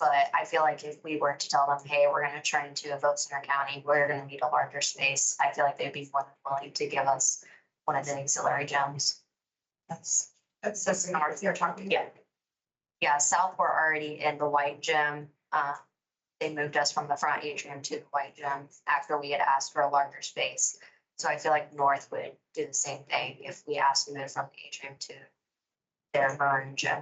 But I feel like if we were to tell them, hey, we're going to turn into a vote center county, we're going to need a larger space, I feel like they'd be more than willing to give us one of the auxiliary gyms. That's north you're talking. Yeah. Yeah. South, we're already in the white gym. They moved us from the front atrium to the white gym after we had asked for a larger space. So I feel like North would do the same thing if we asked to move from the atrium to their maroon gym.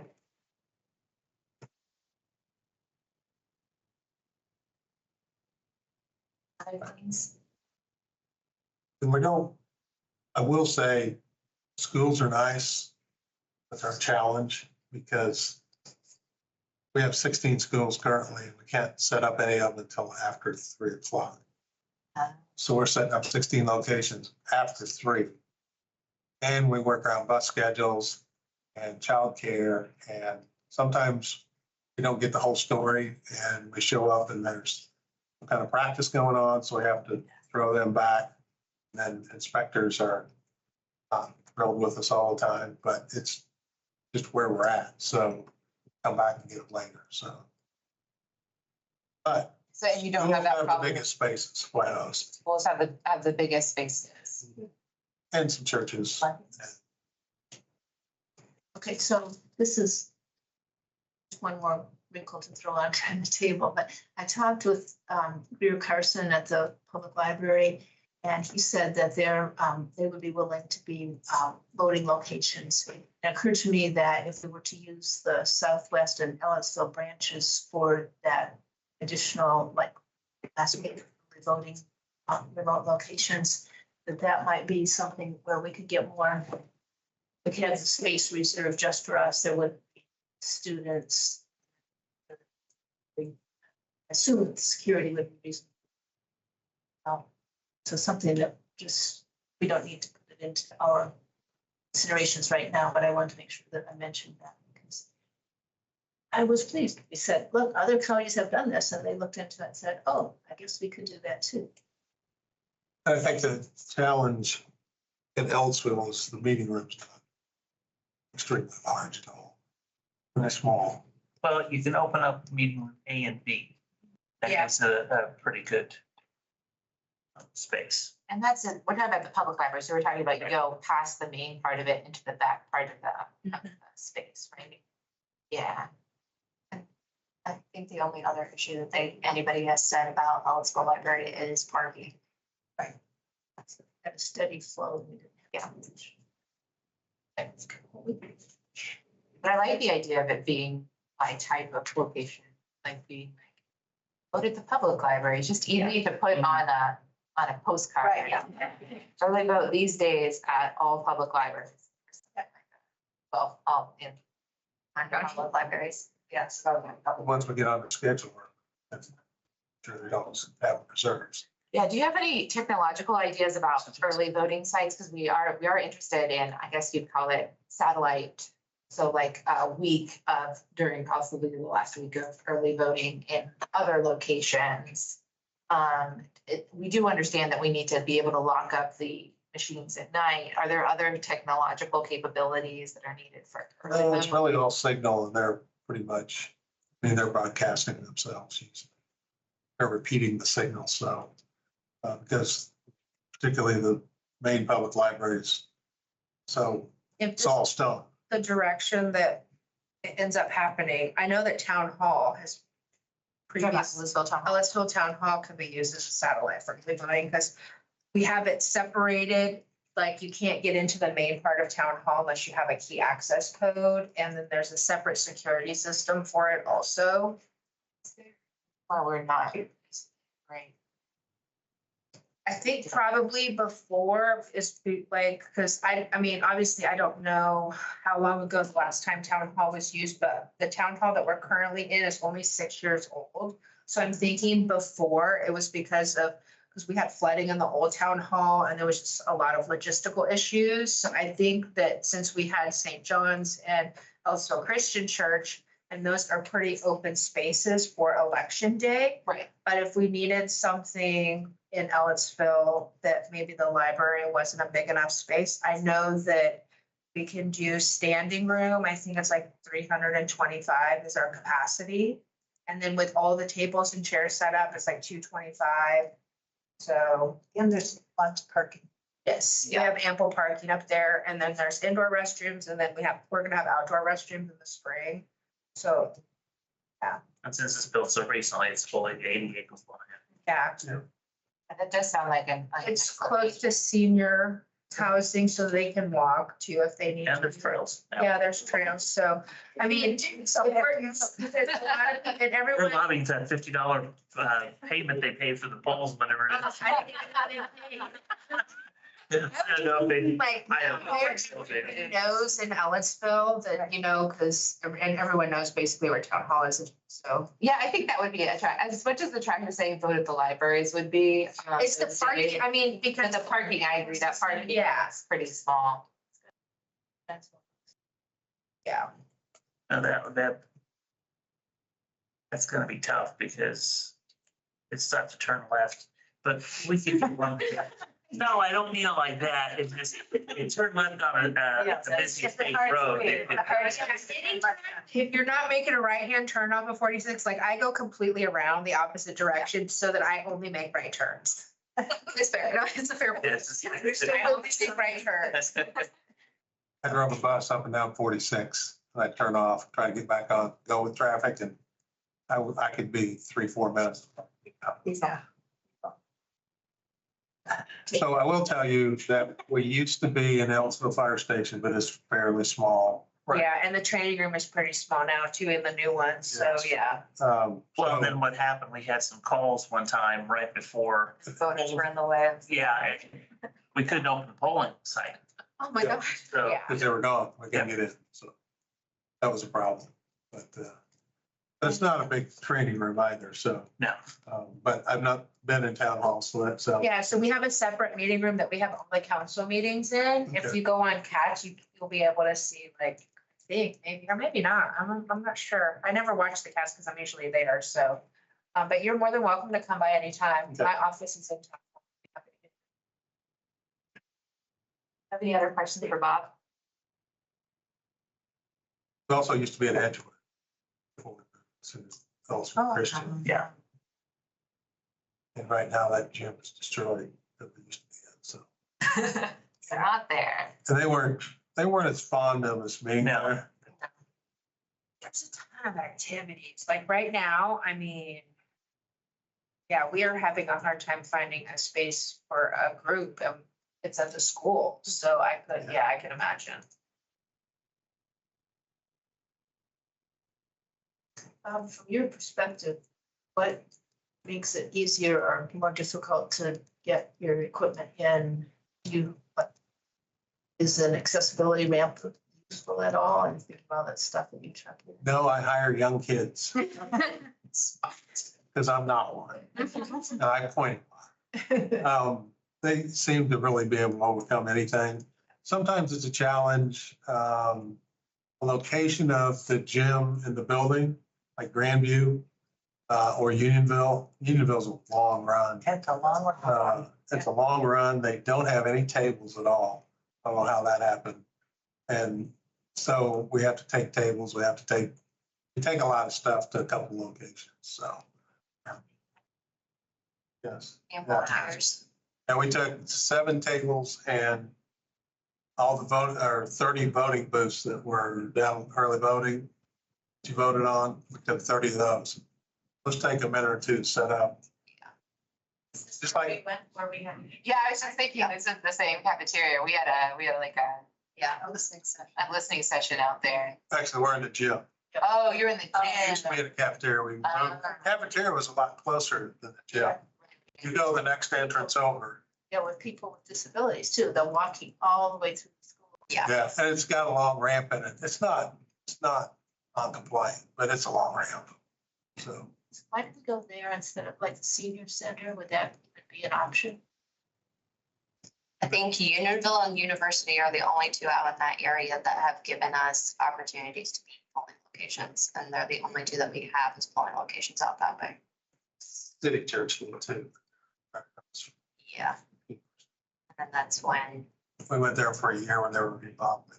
Other things? And we don't, I will say, schools are nice. That's our challenge because we have 16 schools currently and we can't set up any of them until after 3 o'clock. So we're setting up 16 locations after 3. And we work around bus schedules and childcare. And sometimes we don't get the whole story and we show up and there's some kind of practice going on. So we have to throw them back. And then inspectors are thrilled with us all the time, but it's just where we're at. So come back and get it later. So, but so you don't have that problem. The biggest spaces, quite honest. Schools have the biggest spaces. And some churches. Okay, so this is one more wrinkle to throw on the table, but I talked with Greer Carson at the public library, and he said that they would be willing to be voting locations. It occurred to me that if we were to use the Southwest and Ellisville branches for that additional, like last week, voting remote locations, that might be something where we could get more. We could have the space reserved just for us. There would be students. I assume the security would be reasonable. So something that just, we don't need to put it into our considerations right now, but I wanted to make sure that I mentioned that because I was pleased. We said, look, other counties have done this, and they looked into it and said, oh, I guess we could do that too. I think the challenge in Ellisville is the meeting room's not extremely large at all. They're small. Well, you can open up meeting room A and B. That gives a pretty good space. And that's it. We're talking about the public library. So we're talking about you go past the main part of it into the back part of the space, right? Yeah. And I think the only other issue that anybody has said about Ellisville Library is parking. Right. That's a steady flow. Yeah. But I like the idea of it being by type of location, like being like, vote at the public library. It's just easy to put on a postcard. Right, yeah. Early vote these days at all public libraries. Well, all in public libraries. Yes. Once we get on the schedule, that's sure they don't have reserves. Yeah, do you have any technological ideas about early voting sites? Because we are interested in, I guess you'd call it satellite. So like a week of during possibly the last week of early voting in other locations. We do understand that we need to be able to lock up the machines at night. Are there other technological capabilities that are needed for early voting? It's really all signal and they're pretty much, I mean, they're broadcasting themselves. They're repeating the signal. So because particularly the main public libraries, so it's all stone. The direction that it ends up happening. I know that town hall has Ellisville Town Hall can be used as a satellite for early voting because we have it separated. Like you can't get into the main part of town hall unless you have a key access code. And then there's a separate security system for it also. Well, we're not. Right. I think probably before is like, because I mean, obviously I don't know how long ago the last time town hall was used, but the town hall that we're currently in is only 6 years old. So I'm thinking before it was because we had flooding in the old town hall and there was just a lot of logistical issues. So I think that since we had St. John's and also Christian Church, and those are pretty open spaces for election day. Right. But if we needed something in Ellisville that maybe the library wasn't a big enough space, I know that We can do standing room. I think it's like 325 is our capacity. And then with all the tables and chairs set up, it's like 225. So, And there's lots of parking. yes, we have ample parking up there, and then there's indoor restrooms, and then we're gonna have outdoor restrooms in the spring. So, And since it's built so recently, it's fully ADA compliant. yeah, That does sound like an. it's close to senior housing, so they can walk too if they need And to. there's trails. Yeah, there's trails, so, I mean, so there's a lot of- and They're everyone. lobbying that $50 payment they pay for the poles whenever. it is. I know, they- Like, I don't know. everybody knows in Ellisville that, because, and everyone knows basically where town hall is, so. Yeah, I think that would be as much as the trying to say vote at the libraries would be. It's the parking, I mean, But because. the parking, I agree, that parking Yeah. is pretty small. Yeah, No, that's gonna be tough because it starts to turn left, but we can do one. No, I don't mean it like that. It's just, it turned left on a busy It's the state hardest road. way. if you're not making a right-hand turn off of 46, like I go completely around the opposite direction so that I only make right turns. It's fair, no, it's a fair point. Yes. I only take right turns. I drove a bus up and down 46, and I turn off, try to get back on, go with traffic, and I could be 3-4 minutes. Yeah. So I will tell you that we used to be an Ellisville Fire Station, but it's fairly small. Yeah, and the training room is pretty small now too in the new one, so Yes. yeah. Well, So then what happened, we had some calls one time right before, Voters were in the way. yeah, we couldn't open the polling site. Oh my Yeah. gosh, So, yeah. because they were gone, we couldn't get in, so that was a problem. But that's not a big training room either, so. No. But I've not been in town hall, so that's, Yeah, so we have a separate meeting room that we have all the council meetings in. If Okay. you go on Catch, you'll be able to see like, I think maybe, or maybe not. I'm not sure. I never watch the cast because I'm usually there, so. But you're more than welcome to come by anytime. Okay. My office is in town. Have any other questions for Bob? it also used to be an Edgewood. Also Christian, yeah. and right now that gym is destroyed. That we used to be in, so. They're not there. And they weren't as fond of us being No. there. There's a ton of activities. Like right now, I mean, yeah, we are having a hard time finding a space for a group. It's at the school, so I can imagine. From your perspective, what makes it easier or more difficult to get your equipment in? Is an accessibility ramp useful at all? And think about that stuff that you check. No, I hire young kids because I'm not one. And I point. They seem to really be able to overcome anything. Sometimes it's a challenge. The location of the gym in the building, like Grandview or Unionville. Unionville's a long run. It's a long one. It's a long run. They don't have any tables at all. I don't know how that happened. And so we have to take tables. We take a lot of stuff to a couple locations, so. Yes. And volunteers. And we took 7 tables and all the 30 voting booths that were down early voting. that You voted on, we took 30 of those. Let's take a minute or two to set up. Just like, Yeah, I was just thinking, it's in the same cafeteria. We had like a, Yeah, a listening session. a listening session out there. actually, we're in the gym. Oh, you're in the Used to be gym. in a cafeteria. Cafeteria was a lot closer than the gym. You go the next entrance over. Yeah, with people with disabilities too, they're walking all the way through the school. Yeah, and it's got a long ramp in it. It's not non-compliant, but it's a long ramp. So, Why did we go there instead of like the senior center? Would that even be an option? I think Unionville and University are the only 2 out in that area that have given us opportunities to be polling locations. And they're the only 2 that we have as polling locations out that way. City Church did too. Yeah. And that's when, We went there for a year when they were remodeling.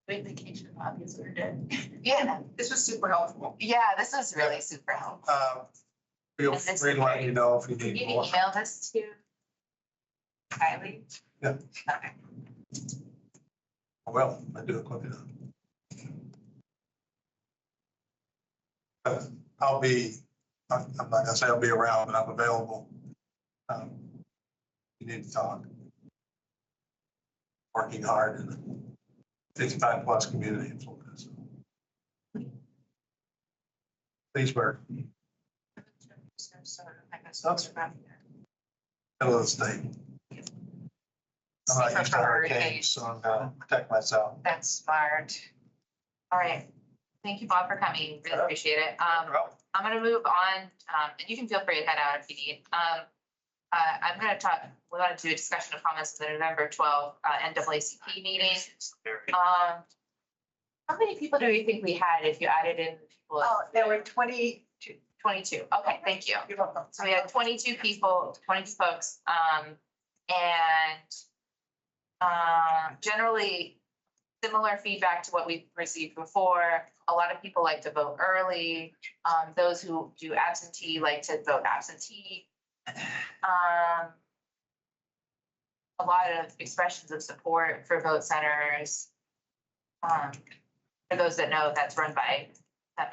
Great vacation, obviously, did. Yeah, This was super helpful. yeah, this was really super helpful. Feel And this free to let me know if you Can need you more. email this to Kylie? Yeah. Okay. Well, I do it quick enough. I'll be, I'm not gonna say I'll be around, but I'm available. You need to talk. Working hard in a 55+ community in Florida. So. Leesburg, I guess those are not here. middle of the state. I'm not Safer used to for hurricanes, so I'm gonna protect myself. That's smart. All right. Thank you, Bob, for coming. Really appreciate it. I'm gonna move on, and you can feel free to head out if you need. I'm gonna talk, we want to do a discussion of comments of the November 12th NAACP meeting. How many people do you think we had if you added in people? Oh, there were 22. 22. Okay, thank you. You're welcome. So we had 22 people, 22 folks, and generally similar feedback to what we've received before. A lot of people like to vote early. Those who do absentee like to vote absentee. A lot of expressions of support for vote centers. For those that know, that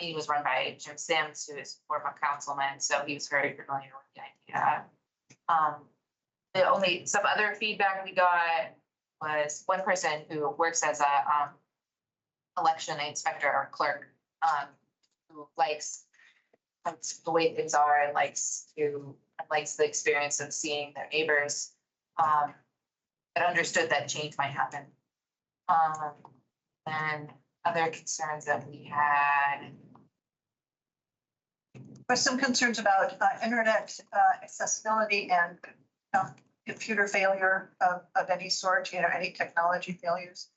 meeting was run by Jim Sims, who is former councilman, so he was very familiar with the idea. Some other feedback we got was one person who works as a election inspector or clerk, who likes the way things are and likes the experience of seeing their neighbors, but understood that change might happen. And other concerns that we had. There's some concerns about internet accessibility and computer failure of any sort, any technology failures.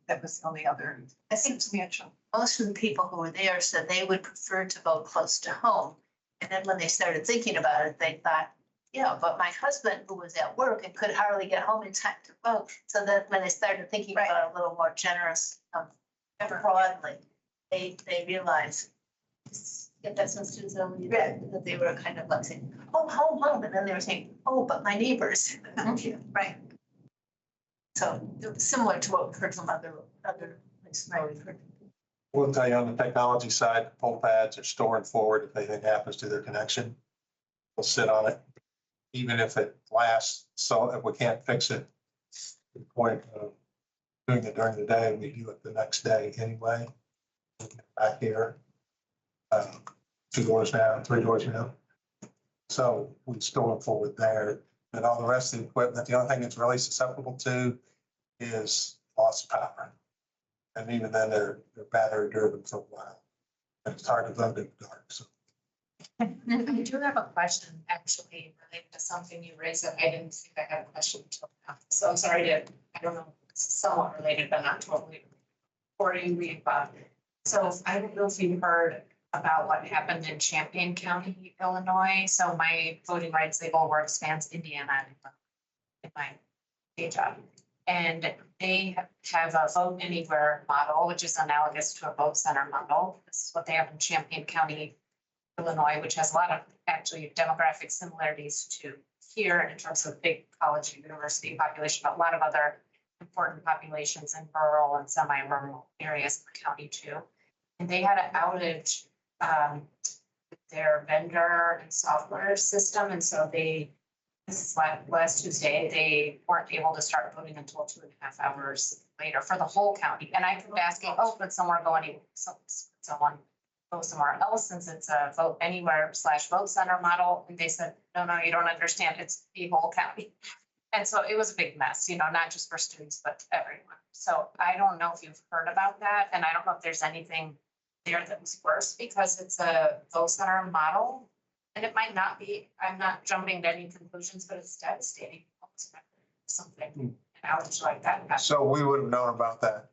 That was the only other. I think substantial. most of the people who were there said they would prefer to vote close to home. And then when they started thinking about it, they thought, yeah, but my husband, who was at work and could hardly get home in time to vote. So then when they started thinking about it a little more generous, broadly, they realized, get that some students only read, that they were kind of like saying, oh, home. And then they were saying, oh, but my neighbors. Right. So it was similar to what we heard from other places. Right. We'll tell you on the technology side, poll pads are storing forward if anything happens to their connection. We'll sit on it, even if it lasts. So if we can't fix it, to the point of doing it during the day, we do it the next day anyway. Back here, 2 doors down, 3 doors down. So we store forward there, and all the rest of the equipment. The only thing it's really susceptible to is loss of power. And even then, they're battery driven for a while. And it's hard to vote in the dark, so. I do have a question actually related to something you raised that I didn't think I had a question until now. So I'm sorry to, I don't know, it's somewhat related, but not totally. So I don't know if you heard about what happened in Champaign County, Illinois. So my voting rights legal work spans Indiana in my day job. And they have a vote anywhere model, which is analogous to a vote center model. This is what they have in Champaign County, Illinois, which has a lot of actually demographic similarities to here in terms of big college and university population, but a lot of other important populations in rural and semi-rural areas of the county too. And they had an outage with their vendor and software system. And so this is last Tuesday, they weren't able to start voting until 2.5 hours later for the whole county. And I kept asking, oh, could someone go somewhere else since it's a vote anywhere / vote center model? And they said, no, you don't understand. It's the whole county. And so it was a big mess, not just for students, but everyone. So I don't know if you've heard about that. And I don't know if there's anything there that was worse because it's a vote center model. And it might not be, I'm not jumping to any conclusions, but it's devastating. Something, an outage like that. So we would have known about that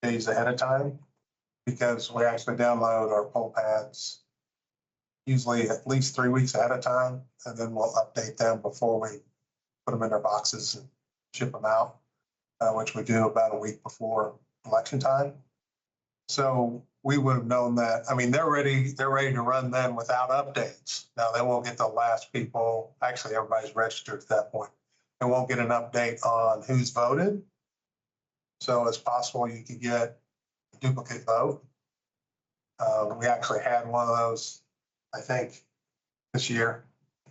days ahead of time because we actually download our poll pads usually at least 3 weeks ahead of time, and then we'll update them before we put them in their boxes and ship them out, which we do about a week before election time. So we would have known that. I mean, they're ready to run then without updates. Now, they won't get the last people, actually, everybody's registered at that point. They won't get an update on who's voted. So it's possible you could get a duplicate vote. We actually had one of those, I think, this year.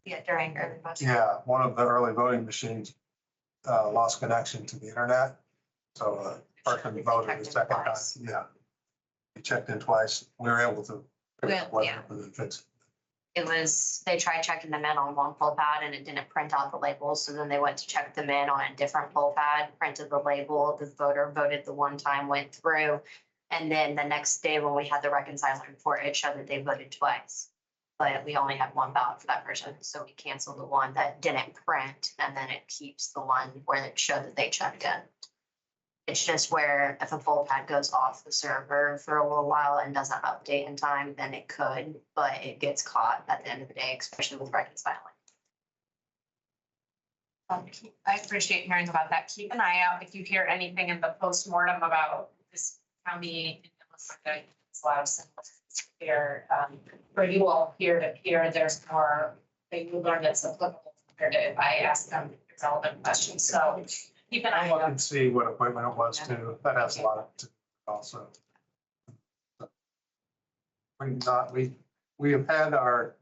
Yeah, during early voting. Yeah, one of the early voting machines lost connection to the internet. So a person voted the second time. Yeah. We checked in twice. We were able to. Fix It was, they tried checking them in on one poll pad and it didn't print out the labels. So then they went to check them in on a different poll pad, printed the label, the voter voted the one time, went through. And then the next day when we had the reconciling report, it showed that they voted twice. But we only had one ballot for that person. So we canceled the one that didn't print and then it keeps the one where it showed that they checked in. It's just where if a poll pad goes off the server for a little while and doesn't update in time, then it could, but it gets caught at the end of the day, especially with reconciling. I appreciate hearing about that. Keep an eye out if you hear anything in the postmortem about this county. It's a lot of symbols here, for you all peer to peer, there's more, they will learn that's applicable compared to if I ask them relevant questions. So keep an eye I out. can see what equipment it was too. That has a lot to also. We have had our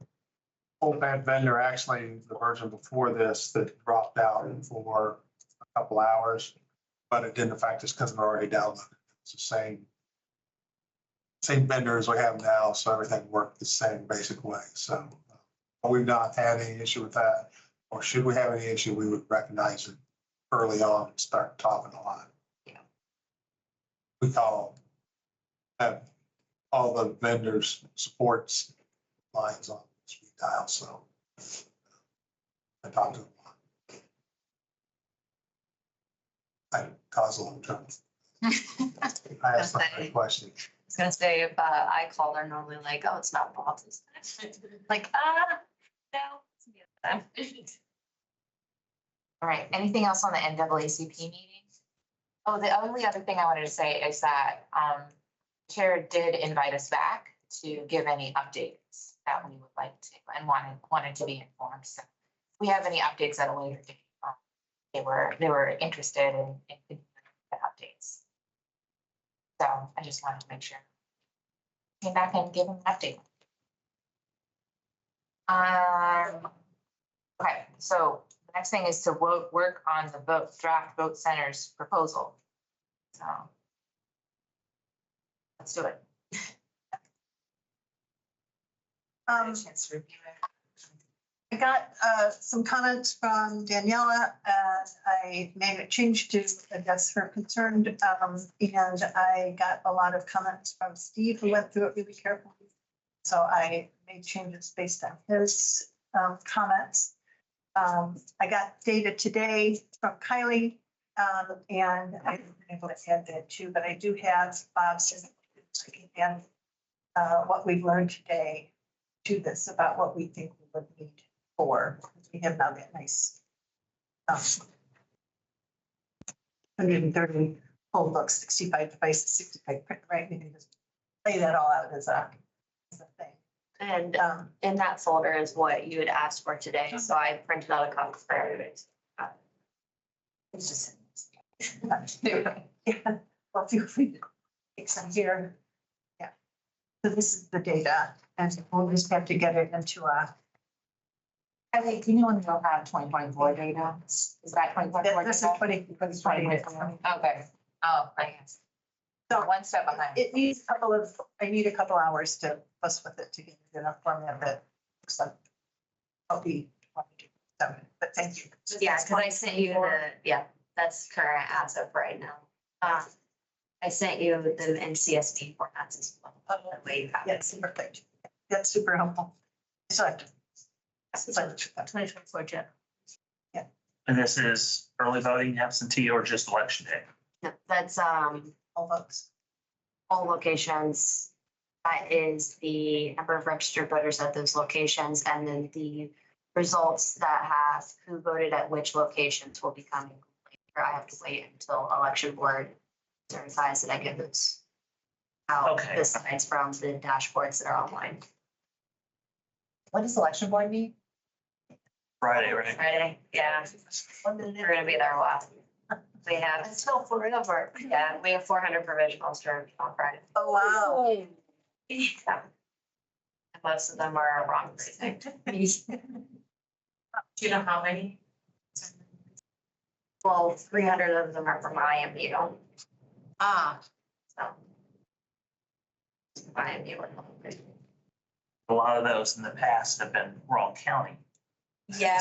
full pad vendor, actually the version before this that dropped out for a couple hours, but it didn't affect us because we're already downloaded. It's the same vendor as we have now, so everything worked the same basic way. So we've not had any issue with that, or should we have any issue, we would recognize it early on and start talking a lot. Yeah. We have all the vendors supports lines on speed dial, so I talked to them a lot. I caused a little trouble. I asked them a question. I was gonna say, if I call, they're normally like, oh, it's not Bob's. It's like, no. it's the other time. All right, anything else on the NAACP meeting? Oh, the only other thing I wanted to say is that Chair did invite us back to give any updates that we would like to and wanted to be informed. So if we have any updates at a later date. They were interested in the updates. So I just wanted to make sure. Came back and give them an update. Okay, so the next thing is to work on the draft vote centers proposal. So let's do it. Chance to review it. I got some comments from Daniela, and I made a change to address her concern. And I got a lot of comments from Steve, who went through it really carefully. So I made changes based on his comments. I got data today from Kylie, and I haven't been able to add that too, but I do have Bob's and what we've learned today to this about what we think we would need for. We have now that nice 130 whole books, 65 devices, 65 print, right? We can just lay that all out as a thing. And in that folder is what you had asked for today. So I printed out a copy for everybody. It's just. Yeah, well, feel free to take some here. Yeah. So this is the data, and we'll just have to get it into a. I think, do you know when they'll have 2024 data? Is that 2024? This is 2024. Okay. Oh, I guess. So one step behind. It needs I need a couple hours to fuss with it to get it in a format that looks like. I'll be. But thank you. Yeah, because I sent you that's current as of right now. I sent you the NCSV formats as well. That way you have it. Yes, perfect. That's super helpful. So. 2024 Jen. And this is early voting, absentee, or just election day? That's All votes. all locations, That is the number of registered voters at those locations, and then the results that have who voted at which locations will be coming. Or I have to wait until election board certifies that I get those out, Okay. besides from the dashboards that are online. When does election board meet? Friday, right? Friday, yeah, we're gonna be there a while. We have, Until forever. yeah, we have 400 provisionals during on Friday. Oh, wow. Yeah. And most of them are wrong precinct. Do you know how many? Well, 300 of them are from IMU, Ah, so. IMU. A lot of those in the past have been wrong county. Yeah,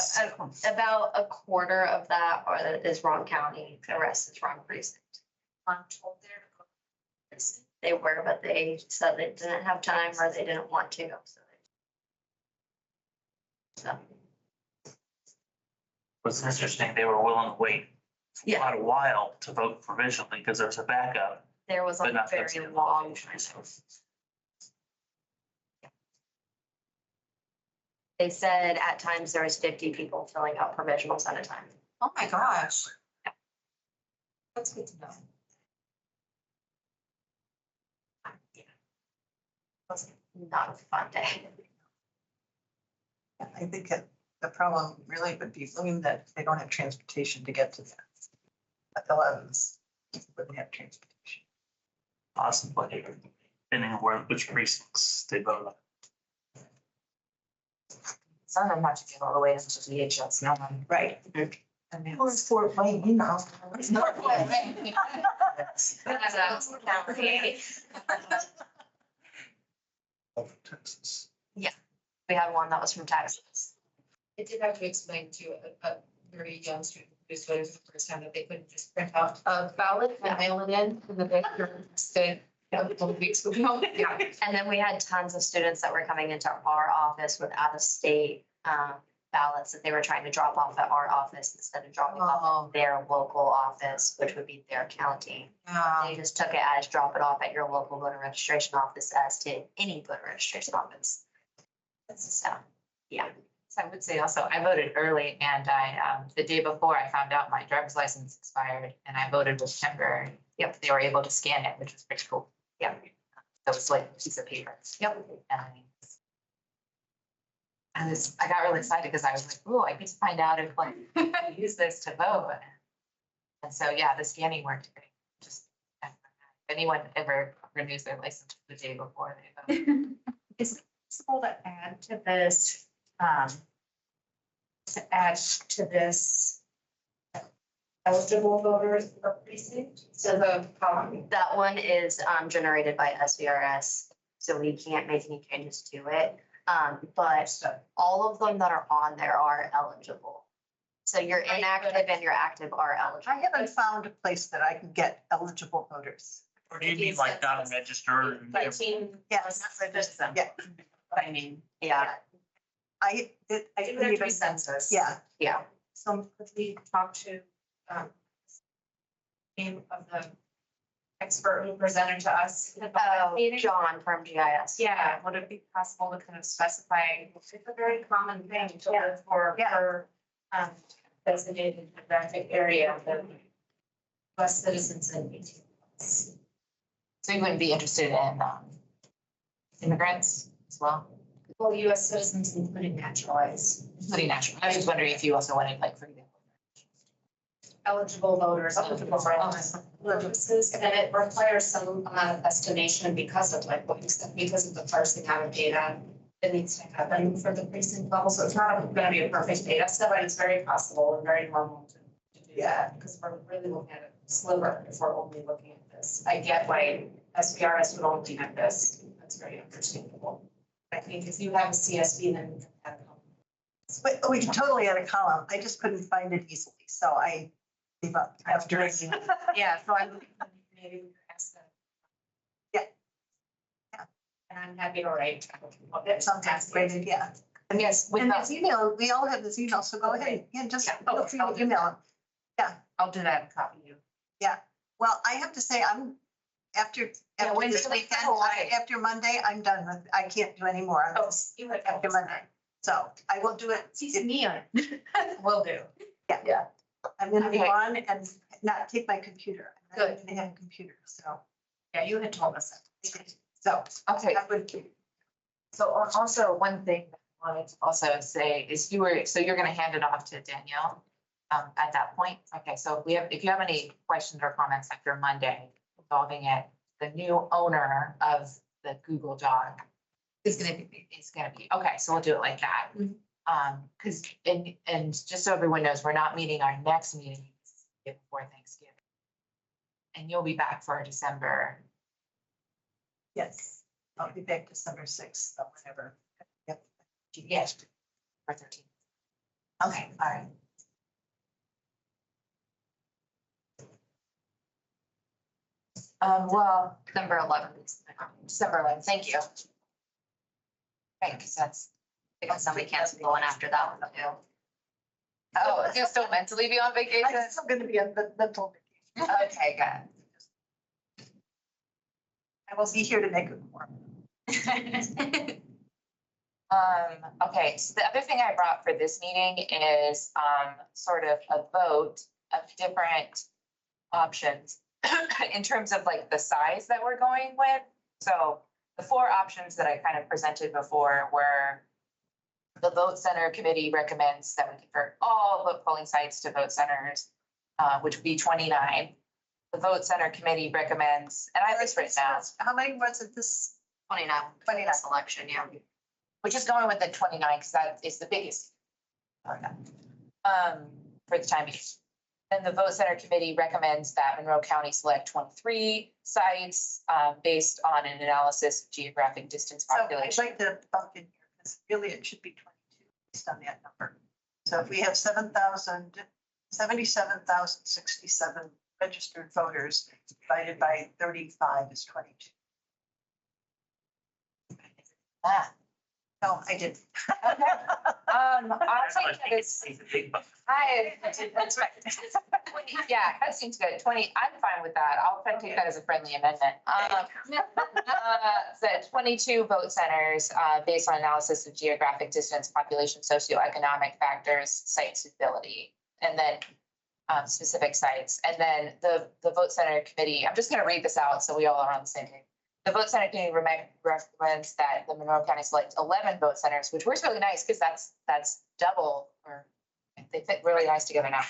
about a quarter of that is wrong county, the rest is wrong precinct. I'm told there. They were, but they said they didn't have time or they didn't want to, so. What's interesting, they were willing to wait Yeah. quite a while to vote provisionally because there's a backup. There was But a not very those two long. locations. They said at times there was 50 people filling out provisionals at a time. Oh my gosh. That's good to know. Yeah. It was not a fun day. I think the problem really would be that they don't have transportation to get to that. But the 11s wouldn't have transportation. Possibly, depending on which precincts they vote on. Some of them have to get all the way into VHS, no one. Right. Or Fort Wayne, you know. Of Texas. We had one that was from Texas. I did have to explain to a very young student who's voting for the first time that they couldn't just print out a ballot and mail it in the paper instead of a couple weeks ago. Yeah. And then we had tons of students that were coming into our office with out-of-state ballots that they were trying to drop off at our office instead of dropping off at their local office, which would be their county. They just took it as drop it off at your local voter registration office as to any voter registration office. So, yeah. So I would say also, I voted early and the day before I found out my driver's license expired and I voted with temporary. Yep, they were able to scan it, which was pretty cool. Yeah. That was like a piece of paper. Yep. And I got really excited because I was like, oh, I get to find out if like I use this to vote. And so, yeah, the scanning worked great. Just if anyone ever renews their license the day before they vote. Is it possible to add to this, eligible voters for precinct? So That one is generated by SVRS, so we can't make any changes to it. But all of them that are on there are eligible. So your inactive and your active are eligible. I haven't found a place that I can get eligible voters. Or do you mean like not registered? and everything? Yes. Yeah, I mean, Yeah, I couldn't even, census. yeah. yeah. So could we talk to, name of the expert who presented to us? at the last meeting? John from GIS. Yeah, would it be possible to kind of specify, it's a very common thing to look for, designated geographic area, the US citizens and 18 plus. So you wouldn't be interested in immigrants as well? Well, US citizens including naturalized, Including national. I was just wondering if you also wanted like, for example. eligible voters. Eligible voters. Purposes, and it requires some estimation because of like what you said, because of the parsing out of data that needs to happen for the precinct level. So it's not gonna be a perfect data set, but it's very possible and very normal to do that, because we're really looking at a sliver if we're only looking at this. I get why SPRS would only have this. That's very understandable. I think if you have a CSV, then you can have But we can totally add a column. I just couldn't find it easily, so I gave up after. yeah, so I'm maybe we could ask them. Yeah. Yeah. And I'm happy to write. That sounds great, yeah. And yes, And this email, we all have this email, so go ahead. Yeah, just feel free to email them. I'll do that and copy you. Well, I have to say, after Yeah, this Wednesday, we weekend, go away. after Monday, I'm done with, I can't do anymore. I'm Oh, you had. after Monday. So I will do it. See me on. Will do. I'm gonna be Okay. on and not take my computer. I'm not Good. gonna have a computer, so. Yeah, you had told us that. So Okay, that would be, so also one thing that I wanted to also say is so you're gonna hand it off to Danielle at that point. Okay, so if you have any questions or comments after Monday involving it, the new owner of the Google Doc is gonna be, okay, so we'll do it like that. Cause, and just so everyone knows, we're not meeting our next meeting before Thanksgiving. And you'll be back for December. yes, I'll be back December 6th, or whenever. Yep. Yes. Or 13. Okay, all right. Well, December 11th. December 11th, thank you. Right, because that's, Because somebody canceled the one after that one too. oh, you'll still mentally be on vacation? I'm still gonna be on the mental vacation. Okay, good. I will be here to make it more. Okay, so the other thing I brought for this meeting is, sort of a vote of different options in terms of like the size that we're going with. So the four options that I kind of presented before were the vote center committee recommends that we convert all vote polling sites to vote centers, which would be 29. The vote center committee recommends, and I have this written down, How many was it this? 29, 29 selection, yeah. which is going with the 29 because that is the biggest. For the time being. Then the vote center committee recommends that Monroe County select 23 sites based on an analysis of geographic distance So I'd population. like to bump in here, because really it should be 22 based on that number. So if we have 77,067 registered voters, divided by 35 is 22. Ah, No, I didn't. I'll take that as, It's a big buck. yeah, that seems good. 20, I'm fine with that. I'll try to take that as a friendly amendment. The 22 vote centers, based on analysis of geographic distance, population, socioeconomic factors, site suitability, and then specific sites. And then the vote center committee, I'm just gonna read this out so we all are on the same page. The vote center committee recommends that the Monroe County select 11 vote centers, which works really nice because that's double, or they fit really nice together now.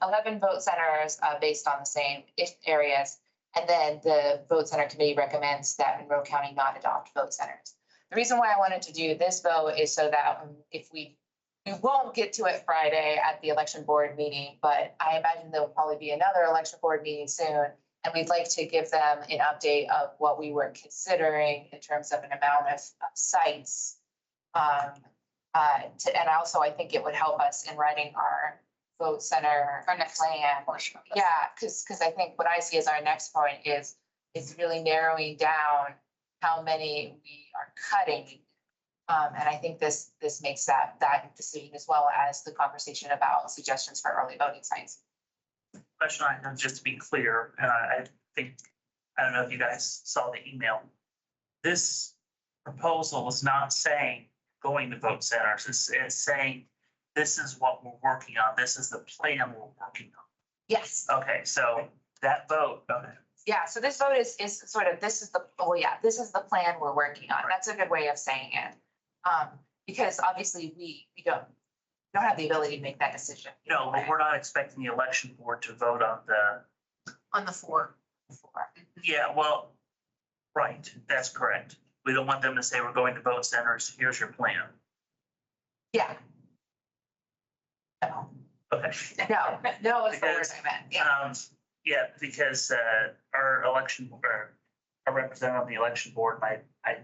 11 vote centers based on the same areas. And then the vote center committee recommends that Monroe County not adopt vote centers. The reason why I wanted to do this vote is so that if we won't get to it Friday at the election board meeting, but I imagine there'll probably be another election board meeting soon. And we'd like to give them an update of what we were considering in terms of an amount of sites. And also, I think it would help us in writing our vote center Our next plan. portion of this. Yeah, because I think what I see as our next point is really narrowing down how many we are cutting. And I think this makes that decision as well as the conversation about suggestions for early voting sites. Question I have, just to be clear, and I think, I don't know if you guys saw the email. This proposal is not saying going to vote centers. It's saying this is what we're working on. This is the plan we're working on. Yes. Okay, so that vote, okay, Yeah, so this vote is sort of, this is the plan we're working on. That's a good way of saying it. Because obviously we don't have the ability to make that decision. no, but we're not expecting the election board to vote on On the four. yeah, well, right, that's correct. We don't want them to say we're going to vote centers, here's your plan. Yeah. No, Okay. no, it's the word I meant, yeah. Yeah, because our election, or our representative on the election board, I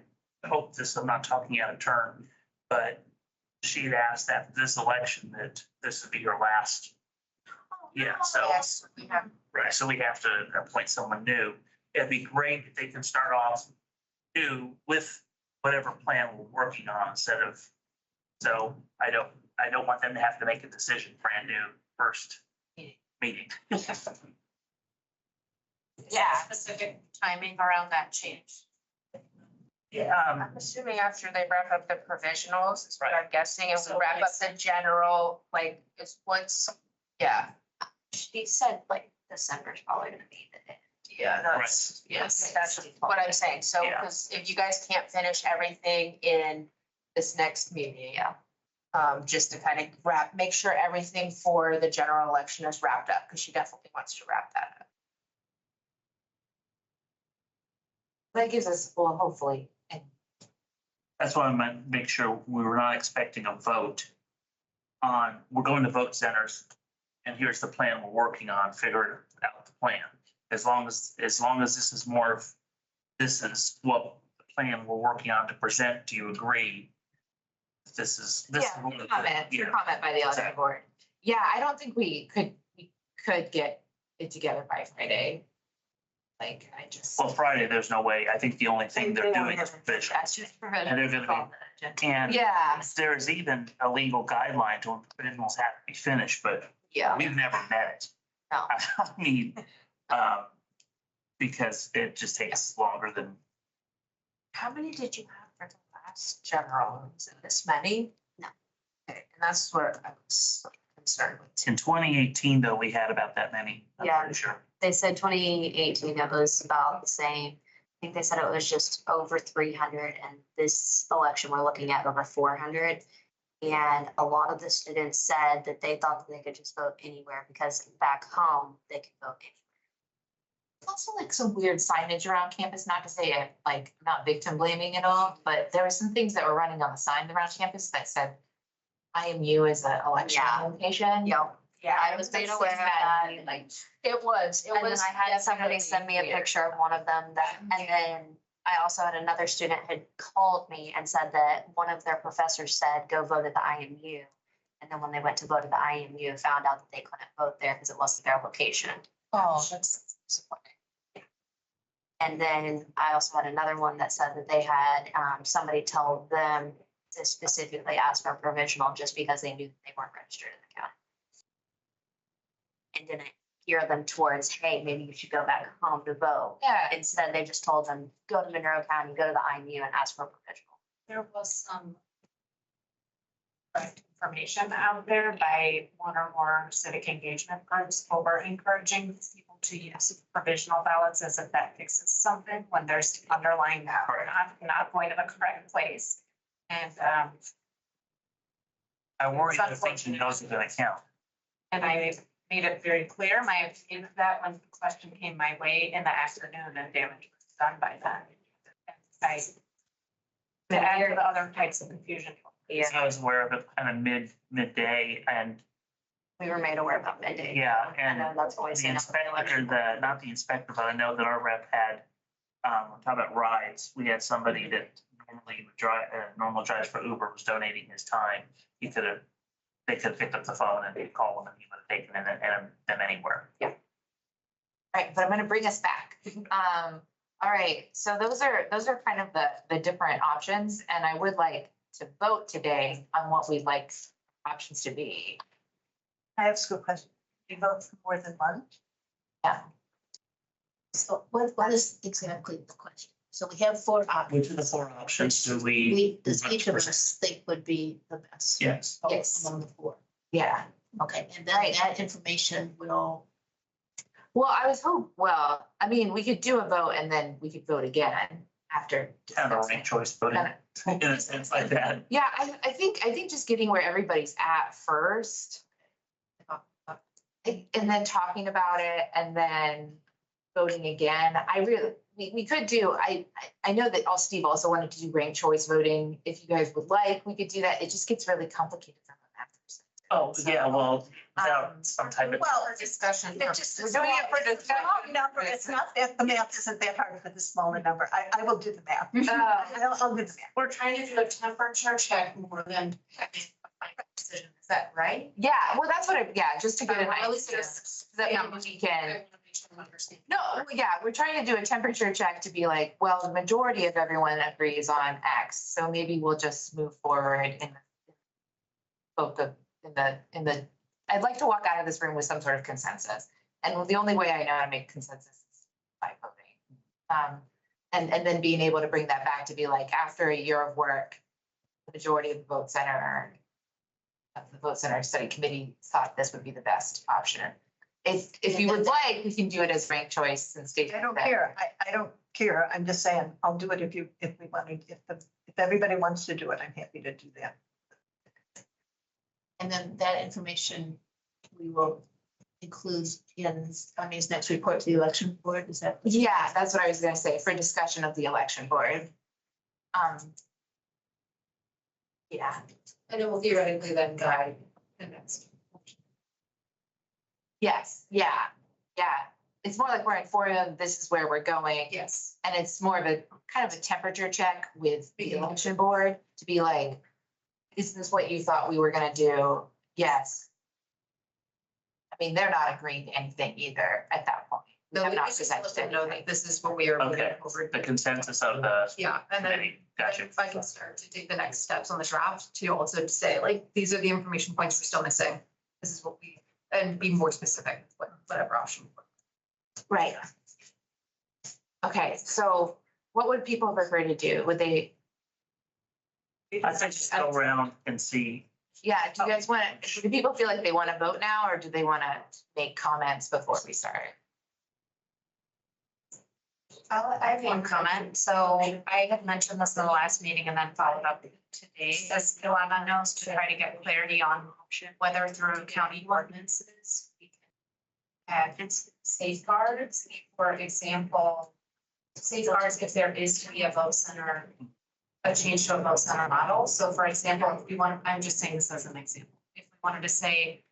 hope this, I'm not talking out of turn, but she'd asked after this election that this would be her last. Yeah, so, Yes, we have, right, so we have to appoint someone new. It'd be great if they can start off new with whatever plan we're working on instead of, so I don't want them to have to make a decision brand new first meeting. yeah. Specific timing around that change? Yeah, I'm assuming after they wrap up the provisionals, is what I'm guessing, and we So wrap up the general, like, is what's, yeah. She said like December's probably gonna be the day. Yeah, that's- yes, that's what I'm saying. So, Yeah. because if you guys can't finish everything in this next meeting, Yeah. just to kind of make sure everything for the general election is wrapped up, because she definitely wants to wrap that up. That gives us, well, hopefully, and that's why I meant make sure we were not expecting a vote on, we're going to vote centers. And here's the plan we're working on, figure out the plan. As long as this is more of, this is what the plan we're working on to present, do you agree? This is. yeah, one of the- your yeah. comment by the auditor Exactly. board. Yeah, I don't think we could get it together by Friday. Like, I just. Well, Friday, there's no way. I think the only thing they're doing is provisional. That's just provisional. And they're gonna And Yeah, there's even a legal guideline to when provisionals have to be finished, but yeah. we've never met it. No. I mean, because it just takes longer than, How many did you have for the last general? Is it this many? No. Okay, and that's where I was concerned with. in 2018, though, we had about that many, I'm Yeah. pretty sure. They said 2018, it was about the same. I think they said it was just over 300, and this election, we're looking at over 400. And a lot of the students said that they thought that they could just vote anywhere because back home, they could vote anywhere. Also like some weird signage around campus, not to say it, like, not victim blaming at all, but there were some things that were running on the sign around campus that said IMU is an election Yeah. location. Yep. Yeah, I was made aware of that. Like, it was. And then I had somebody send me a weird. picture of one of them that, and then I also had another student had called me and said that one of their professors said, go vote at the IMU. And then when they went to vote at the IMU, found out that they couldn't vote there because it wasn't their location. oh, that's disappointing. And then I also had another one that said that they had, somebody tell them to specifically ask for a provisional just because they knew that they weren't registered in the county. And didn't gear them towards, hey, maybe you should go back home to vote. Yeah, Instead, they just told them, go to Monroe County, go to the IMU and ask for a provisional. There was some correct information out there by one or more civic engagement groups over encouraging people to use provisional ballots as if that fixes something when there's underlying that we're not going to the correct place. And I worry they're thinking those are gonna count. I made it very clear my opinion of that when the question came my way in the afternoon and damage was done by then. To add to the other types of confusion. I was aware of it kind of midday and, We were made aware about midday. yeah, I know and that's always the in inspector, election. not the inspector, but I know that our rep had, talking about rides, we had somebody that normally would drive, normal drives for Uber was donating his time. They could have picked up the phone and they'd call him and he would have taken them anywhere. right, but I'm gonna bring us back. All right, so those are kind of the different options, and I would like to vote today on what we'd like options to be. I have a school question. You vote for more than one? Yeah. So what is exactly the question? So we have four options. Which of the four options do we? Does each of us think would be the best? Yes. Yes. Among the four. Yeah. Okay, and then that information will, Well, I mean, we could do a vote and then we could vote again after. Kind of a discussing. ranked choice voting in a sense like that. Yeah, I think just getting where everybody's at first. And then talking about it and then voting again. We could do, I know that Steve also wanted to do ranked choice voting. If you guys would like, we could do that. It just gets really complicated from a math perspective. Oh, yeah, well, without some type of. Well, Discussion. It just. We're doing it for It's a discussion. small number. It's not that, the math isn't that hard for the smaller number. I will do the math. I'll do the math. We're trying to do a temperature check more than having a final decision. Is that right? Yeah, well, that's what just to get an At least idea. it's- That number we can. I wanna make sure I'm understanding. No, yeah, we're trying to do a temperature check to be like, well, the majority of everyone agrees on X, so maybe we'll just move forward in both I'd like to walk out of this room with some sort of consensus. And the only way I know how to make consensus is by voting. And then being able to bring that back to be like, after a year of work, the majority of the vote center study committee thought this would be the best option. If you would like, we can do it as ranked choice and state. I don't care. I don't care. I'm just saying, I'll do it if we wanted, if everybody wants to do it, I'm happy to do that. And then that information we will include in Tony's next report to the election board, is that? Yeah, that's what I was gonna say, for discussion of the election board. Yeah, And it will theoretically then guide the next. yes, yeah. It's more like we're informing them, this is where we're going. Yes. And it's more of a kind of a temperature check with the election board to be like, is this what you thought we were gonna do? Yes. I mean, they're not agreeing to anything either at that point. We No, have we not just presented let them know anything. that this is what we are moving Okay, over. the consensus of the Yeah, and then committee, gotcha. if I can start to take the next steps on the draft to also say, like, these are the information points we're still missing. This is what we, and be more specific, whatever option. Right. Okay, so what would people prefer to do? Would they, I think just go around and see. yeah, do you guys want to, do people feel like they want to vote now, or do they want to make comments before we start? I have one comment. So I had mentioned this in the last meeting and then followed up today, as Ilana knows, to try to get clarity on whether through county ordinances we can add its safeguards. For example, safeguards if there is to be a vote center, a change to a vote center model. So for example, if we want, I'm just saying this as an example. If we wanted to say,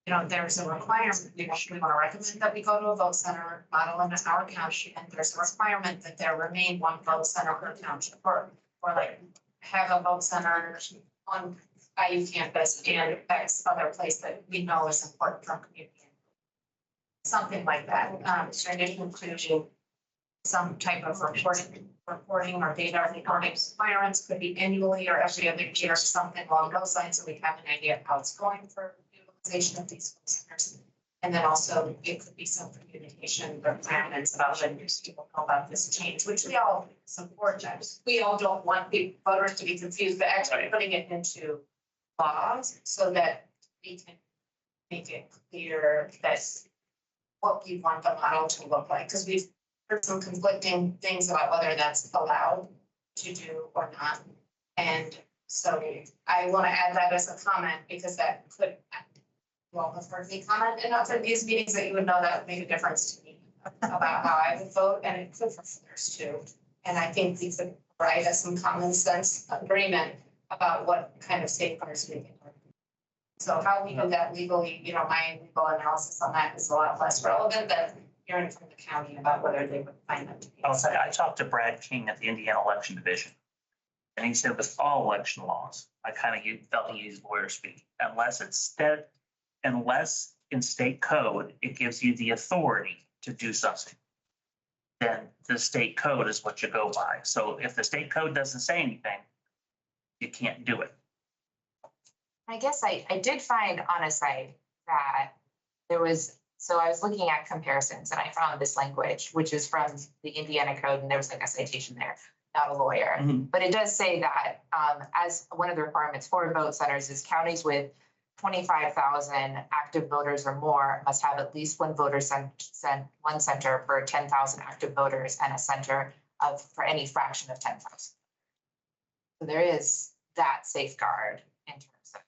you know, there's a requirement, we want to recommend that we go to a vote center model in our county, and there's a requirement that there remain one vote center per township, or like have a vote center on IU campus and X other place that we know is important for community. Something like that, in addition to some type of reporting or data reporting requirements, could be annually or every other year, something along those lines, so we have an idea of how it's going for utilization of these centers. And then also it could be some communication requirements about letting people know about this change, which we all support. We all don't want the voters to be confused, but actually putting it into laws so that we can make it clear that what we want the model to look like, because we've heard some conflicting things about whether that's allowed to do or not. And so I want to add that as a comment, because that could, well, have heard me comment enough in these meetings that you would know that would make a difference to me about how I would vote, and it could for others too. And I think we could write us some common sense agreement about what kind of safeguards we can do. So how we do that legally, you know, my legal analysis on that is a lot less relevant than hearing from the county about whether they would find that to be. I'll say, I talked to Brad King at the Indiana Election Division. And he said with all election laws, I kind of felt he used lawyer speak, unless in state code, it gives you the authority to do something. Then the state code is what you go by. So if the state code doesn't say anything, you can't do it. I guess I did find on a site that there was, so I was looking at comparisons and I found this language, which is from the Indiana code, and there was like a citation there, not a lawyer. But it does say that as one of the requirements for vote centers is counties with 25,000 active voters or more must have at least one voter one center per 10,000 active voters and a center for any fraction of 10,000. So there is that safeguard in terms of.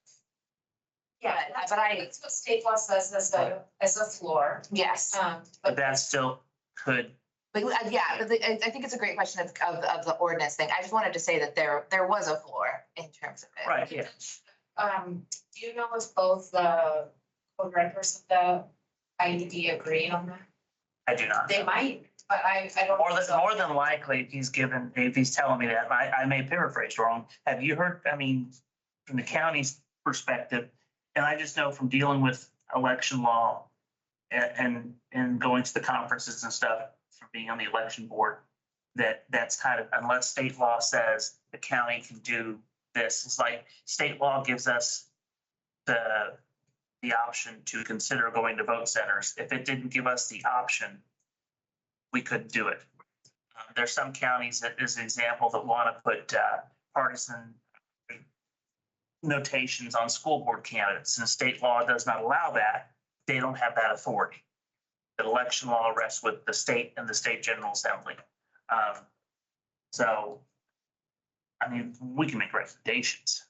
Yeah, but I, that's what state law says as a floor. yes. But that still could. But yeah, but I think it's a great question of the ordinance thing. I just wanted to say that there was a floor in terms of it. Right, yeah. Do you know if both the co-directors of the IED agree on that? I do not. They might, but I don't. More than likely, if he's telling me that, I may paraphrase wrong. Have you heard, I mean, from the county's perspective, and I just know from dealing with election law and going to the conferences and stuff, from being on the election board, that's kind of, unless state law says the county can do this, it's like state law gives us the option to consider going to vote centers. If it didn't give us the option, we couldn't do it. There's some counties that, as an example, that want to put partisan notations on school board candidates, and state law does not allow that. They don't have that authority. The election law rests with the state and the state general assembly. So, I mean, we can make recommendations,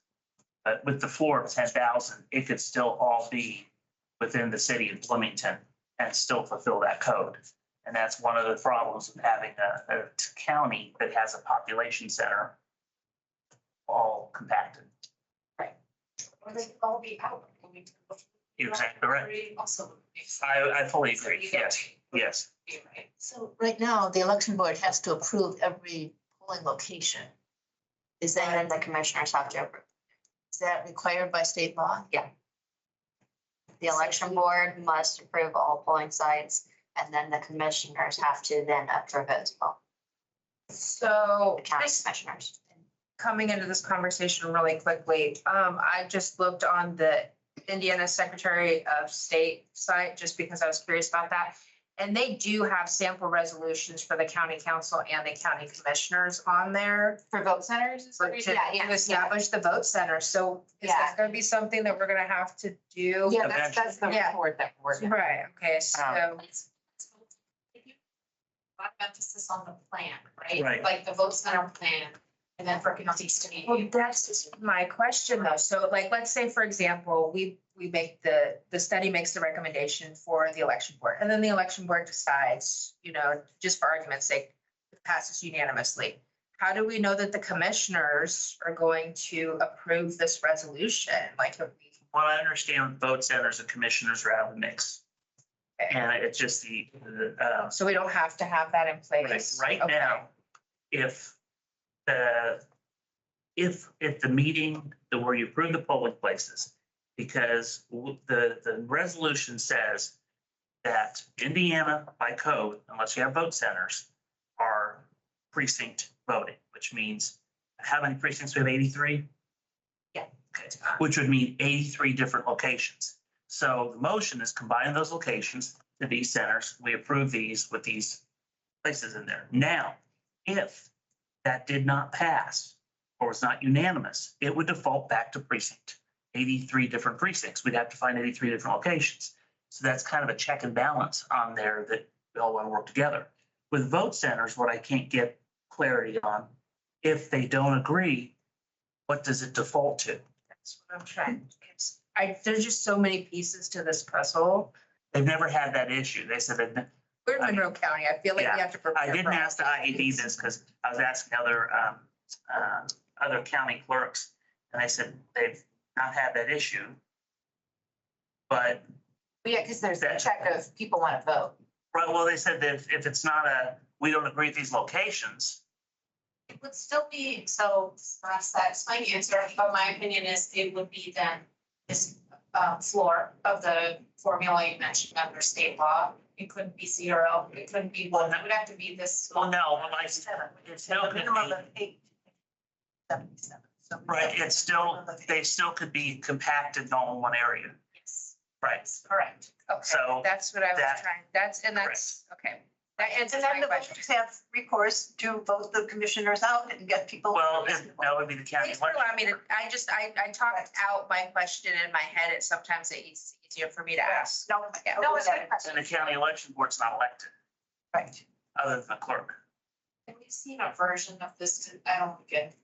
but with the floor of 10,000, it could still all be within the city of Bloomington and still fulfill that code. And that's one of the problems of having a county that has a population center all compacted. Or they could all be out. You're exactly right. Also. I fully agree. Yes, yes. So right now, the election board has to approve every polling location. Is And then that, the commissioners have to approve. is that required by state law? The election board must approve all polling sites, and then the commissioners have to then approve it as well, So the county just commissioners. coming into this conversation really quickly, I just looked on the Indiana Secretary of State site just because I was curious about that. And they do have sample resolutions for the county council and the county commissioners on there For vote centers? is what to you're- to establish the vote center. So is that gonna be something that we're gonna have to do? Yeah, that's the Yeah. report that we're. Right, okay, so, A lot of emphasis on the plan, right? Right. Like the vote center plan, and then for counties to be. well, that's my question though. So like, let's say, for example, we make the study makes the recommendation for the election board, and then the election board decides, just for argument's sake, it passes unanimously. How do we know that the commissioners are going to approve this resolution? Like, Well, I understand vote centers and commissioners are out of the mix. And it's just so we don't have to have that in place? right Okay. now, if the meeting where you approve the polling places, because the resolution says that Indiana by code, unless you have vote centers, are precinct voting, which means how many precincts? We have 83? Yeah. Okay, which would mean 83 different locations. So the motion is combining those locations to these centers. We approve these with these places in there. Now, if that did not pass or was not unanimous, it would default back to precinct. 83 different precincts. We'd have to find 83 different locations. So that's kind of a check and balance on there that we all want to work together. With vote centers, what I can't get clarity on, if they don't agree, what does it default to? That's what I'm trying. There's just so many pieces to this puzzle. They've never had that issue. They said that We're in Monroe County. I feel like we Yeah, have to prepare. I didn't for ask the all IED these. this because I was asking other county clerks, and they said they've not had that issue. But, Yeah, because there's a check of people want to vote. right, well, they said that if it's not we don't agree with these locations, It would still be, so that's my answer, but my opinion is it would be then this floor of the formula you mentioned under state law. It couldn't be 0, it couldn't be 1, it would have to be this. well, no, well, I said, it still The could minimum be, of 877. So right, it's still, they still could be compacted all in one area, Yes, right? that's correct. Okay, So that's what I was that- trying, that's, okay. That And answers then my the question. voters have recourse to vote the commissioners out and get people. Well, that would be the county Thanks for election. allowing me to, I talked out my question in my head. It's sometimes it's easier for me to ask. No, Yeah. No, it's a good question. And the county election board's not elected, right. other than the clerk. And we've seen a version of this, I don't get.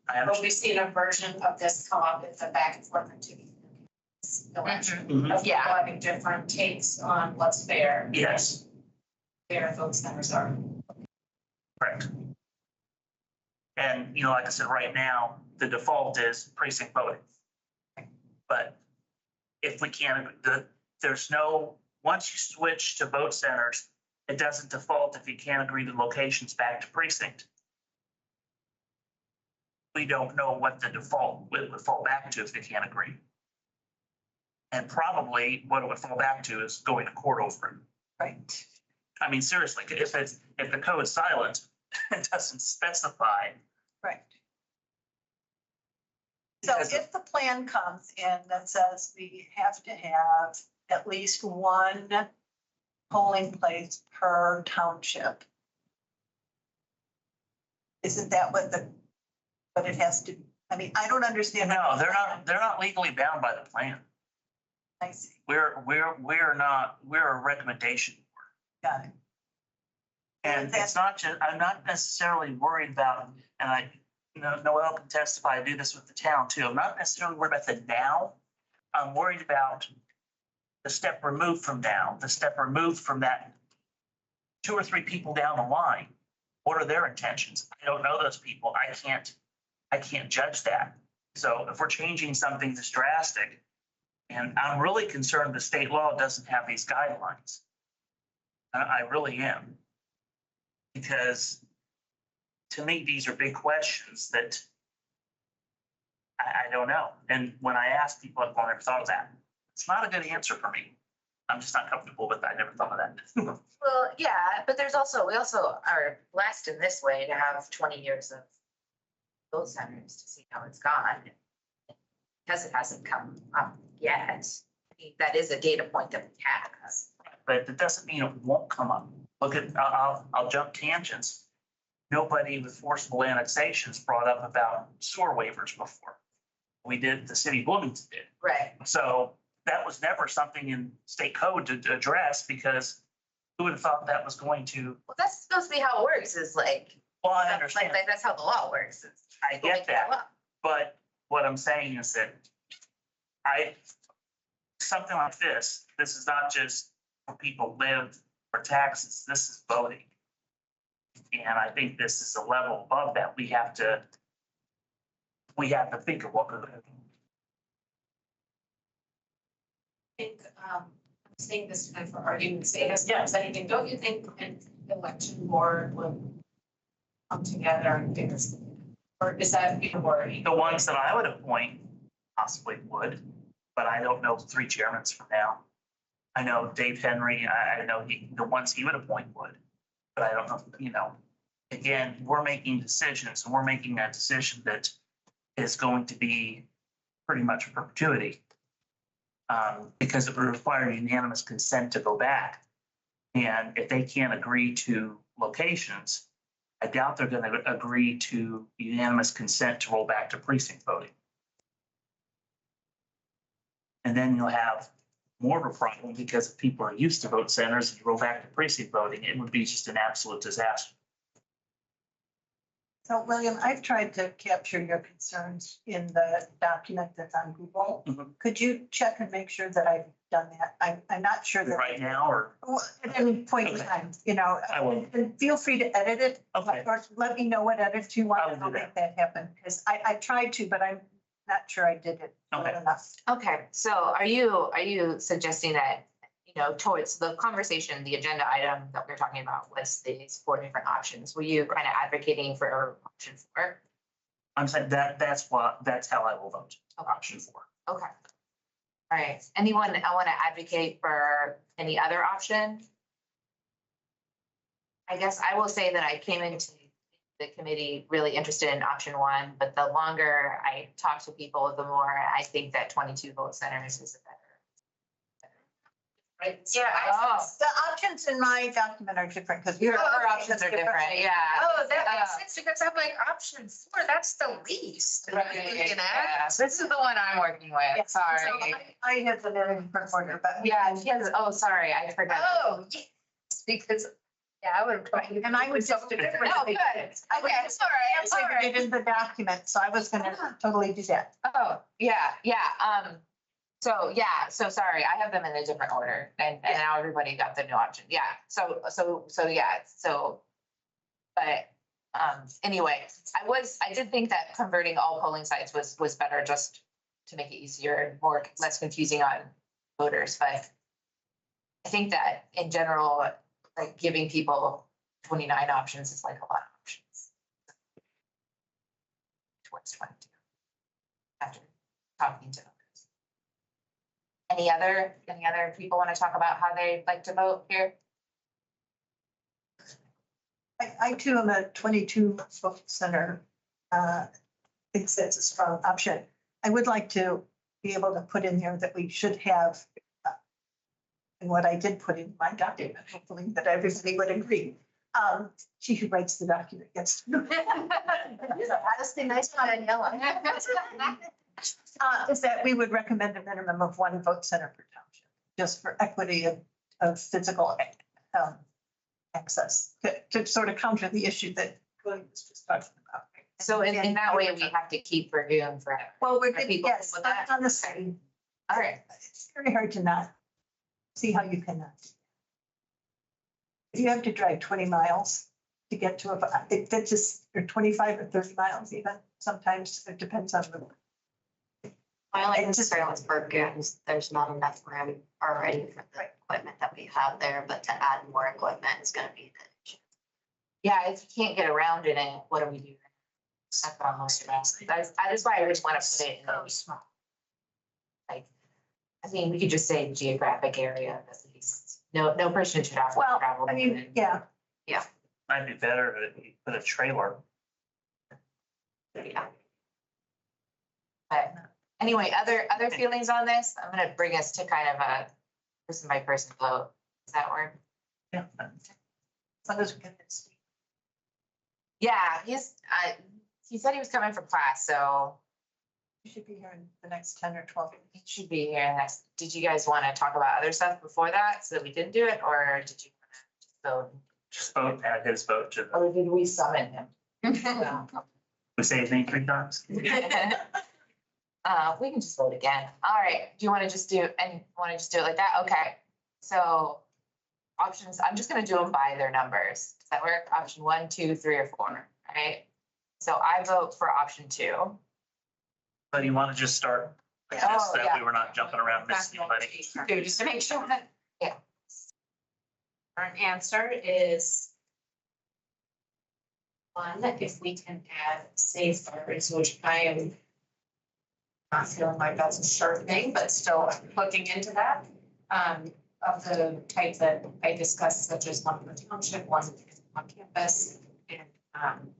I But understand. we've seen a version of this come up with the back and forth between election. Mhm. Of people having different takes on what's fair. Yes, Fair vote centers are. correct. And, like I said, right now, the default is precinct voting. But if we can't, there's no, once you switch to vote centers, it doesn't default if you can't agree the locations back to precinct. We don't know what the default would fall back to if they can't agree. And probably what it would fall back to is going to court over it. Right. I mean, seriously, if the code's silent, it doesn't specify. Right. So Because- if the plan comes in that says we have to have at least one polling place per township, Isn't that what it has to, I mean, I don't understand. No, they're not legally bound by the plan. I see, We're not, we're a recommendation. got it. And it's not just, I'm not necessarily worried about, and Noel can testify, I do this with the town too. I'm not necessarily worried about the now. I'm worried about the step removed from now, the step removed from that 2 or 3 people down the line. What are their intentions? I don't know those people. I can't judge that. So if we're changing something this drastic, and I'm really concerned the state law doesn't have these guidelines. I really am. Because to me, these are big questions that I don't know. And when I ask people, I've never thought of that. It's not a good answer for me. I'm just not comfortable with that. I never thought of that. Well, yeah, but we also are blessed in this way to have 20 years of vote centers to see how it's gone. Because it hasn't come up yet. I mean, that is a data point that we have. But that doesn't mean it won't come up. Look at, I'll jump tangents. Nobody with forcible annexations brought up about sewer waivers before. The city of Bloomington did. Right. So that was never something in state code to address, because who would have thought that was going to, Well, that's supposed to be how it works, is like, well, I understand, like that's how the law works. is I people get make it that. up. But what I'm saying is that something like this is not just for people live for taxes, this is voting. And I think this is a level above that. We have to think of what we're doing. I think, I'm saying this kind of for argument's sake, as much as anything, don't you think an election board would come together and figure this? Or is that your worry? The ones that I would appoint possibly would, but I don't know 3 chairmen from now. I know Dave Henry, I know the ones he would appoint would, but I don't know, again, we're making decisions, and we're making that decision that is going to be pretty much perpetuity. Because it would require unanimous consent to go back. And if they can't agree to locations, I doubt they're going to agree to unanimous consent to roll back to precinct voting. And then you'll have more of a problem, because if people are used to vote centers and you roll back to precinct voting, it would be just an absolute disaster. So William, I've tried to capture your concerns in the document that's on Google. Mhm. Could you check and make sure that I've done that? I'm not sure that. Right now, or, Well, at any point in Okay. time, I will. and feel free to edit it. Okay. Or let me know what edits you want, I will and I'll do make that happen, because I tried to, but I'm not sure I did it well Okay. enough. Okay, so are you suggesting that, towards the conversation, the agenda item that we're talking about was these 4 different options? Were you kind of advocating for option 4? I'm saying that's how I will vote, option 4. Okay. All right. Anyone want to advocate for any other option? I guess I will say that I came into the committee really interested in option 1, but the longer I talk to people, the more I think that 22 vote centers is a better. Right? Yeah. Oh, The options in my document are different, because. your options are different, yeah. Oh, that makes sense, because I'm like, option 4, that's the least. Right, Looking yeah. at. This is the one I'm working with, sorry. I had the different order, but. Yeah, she has, oh, sorry, I forgot. Oh, yes, because, yeah, I would have. totally- And I would just. No, good. I would Okay, just it's all right, it's all translate it right. in the document, so I was gonna totally do that. Oh, yeah, so sorry, I have them in a different order, and now everybody got the new option, yeah, but, anyway, I did think that converting all polling sites was better, just to make it easier, less confusing on voters, but I think that in general, like giving people 29 options is like a lot of options. Towards 22. After talking to others. Any other people want to talk about how they like to vote here? I too am a 22 vote center. Thinks that's a strong option. I would like to be able to put in there that we should have, and what I did put in my document, hopefully that everybody would agree, She who writes the document gets. That's the nice part, Daniela. Is that we would recommend a minimum of one vote center per township, just for equity of physical access, to sort of counter the issue that William was just talking about. So in that way, we have to keep reviewing for it. Well, we're Are getting, people yes, with that? on the same. All right. It's very hard to not see how you cannot. If you have to drive 20 miles to get to that just, or 25 or 30 miles even, sometimes it depends on the. My only It's just- concern with Bergen is there's not enough room already for the equipment that we have there, but to add more equipment is gonna be the issue. Yeah, if you can't get around in it, what do we do? That's what I'm worried about. That's why I would want to put it in a small. Like, I mean, we could just say geographic area at least. No person should have to Well, travel. I mean, yeah, Might be better if you put a trailer. Yeah. But anyway, other feelings on this? I'm gonna bring us to kind of a person by person vote. Does that work? Yeah. as long as we get this. Yeah, he said he was coming for class, so You should be here in the next 10 or 12 he minutes. should be here next. Did you guys want to talk about other stuff before that so that we didn't do it, or did you want to Just vote, add his vote to the, or did we summon him? we say his name 3 times. We can just vote again. All right, do you want to just do it like that? Okay, so options, I'm just gonna do them by their numbers. Does that work? Option 1, 2, 3, or 4, all right? So I vote for option 2. But you want to just start like this, Oh, that yeah. we were not jumping around missing anybody. Two, just to make sure that, Our answer is 1, if we can add safeguards, which I am not feeling like that's a sure thing, but still looking into that. Of the type that I discussed, such as one in the township, one on campus, and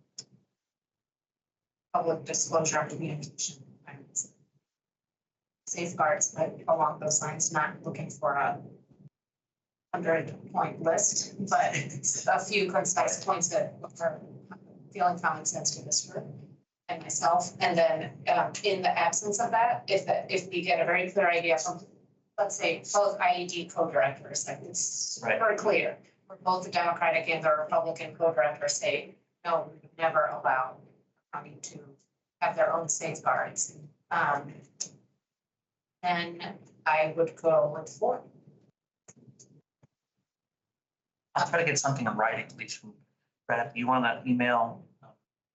public disclosure of communication requirements. Safeguards, but along those lines, not looking for a 100-point list, but a few concise points that are feeling common sense to this group and myself. And then in the absence of that, if we get a very clear idea from, let's say, both IED co-directors, like it's super clear, where both the Democratic and the Republican co-directors say, no, we would never allow county to have their own safeguards. Then I would go with 4. I'll try to get something in writing, at least from Brad. You want that email?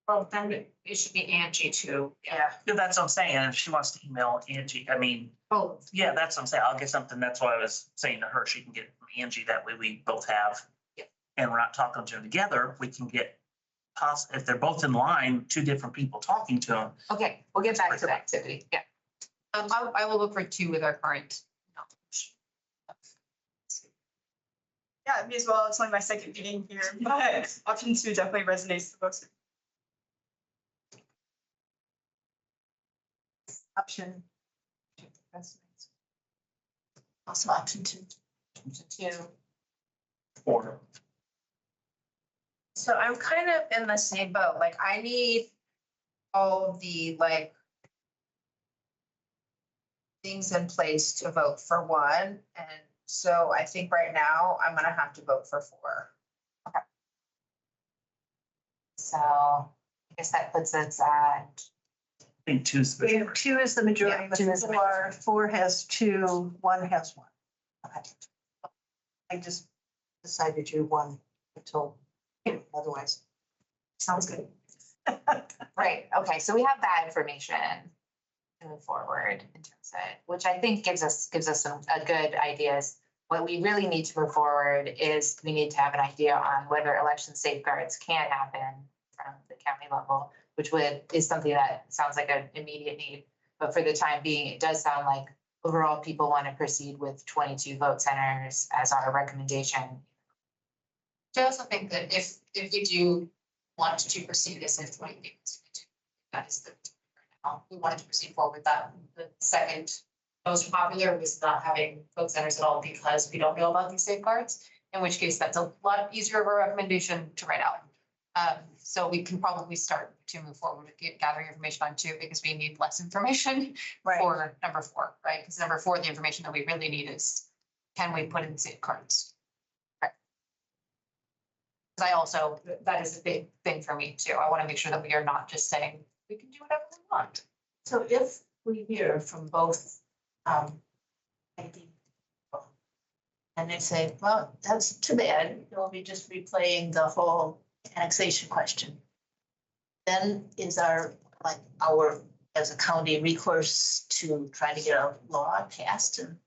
Well, then it should be Angie too. Yeah, that's what I'm saying. If she wants to email Angie, I mean, Both. yeah, that's what I'm saying. I'll get something. That's why I was saying to her, she can get from Angie. That way we both have. Yeah. And we're not talking to them together. We can get if they're both in line, 2 different people talking to them. okay, we'll get back to the activity, yeah. I will look for 2 with our current knowledge. Yeah, me as well. It's only my second meeting here, but option 2 definitely resonates the most. Option. Also option 2. Option 2. 4. So I'm kind of in the same boat, like I need all of the things in place to vote for 1, and so I think right now I'm gonna have to vote for 4. So I guess that puts us at, I think 2 is We have 2 is the majority, Yeah, but 2 is the 4 has 2, 1 has 1. I just decided you won until otherwise. sounds good. Right, okay, so we have that information to move forward in terms of it, which I think gives us a good ideas. What we really need to move forward is we need to have an idea on whether election safeguards can happen from the county level, which is something that sounds like an immediate need. But for the time being, it does sound like overall people want to proceed with 22 vote centers as our recommendation. I also think that if you do want to proceed this in 20 days, that is the, we wanted to proceed forward with that. The second most popular was not having vote centers at all because we don't know about these safeguards. in which case that's a lot easier of a recommendation to write out. So we can probably start to move forward with gathering information on 2 because we need less information Right. for number 4, right? Because number 4, the information that we really need is, can we put in safeguards? Right. Because I also, that is a big thing for me too. I want to make sure that we are not just saying, we can do whatever we want. So if we hear from both, ID people, and they say, well, that's too bad, you'll be just replaying the whole annexation question. Then is our, like, our, as a county, recourse to try to get a law passed and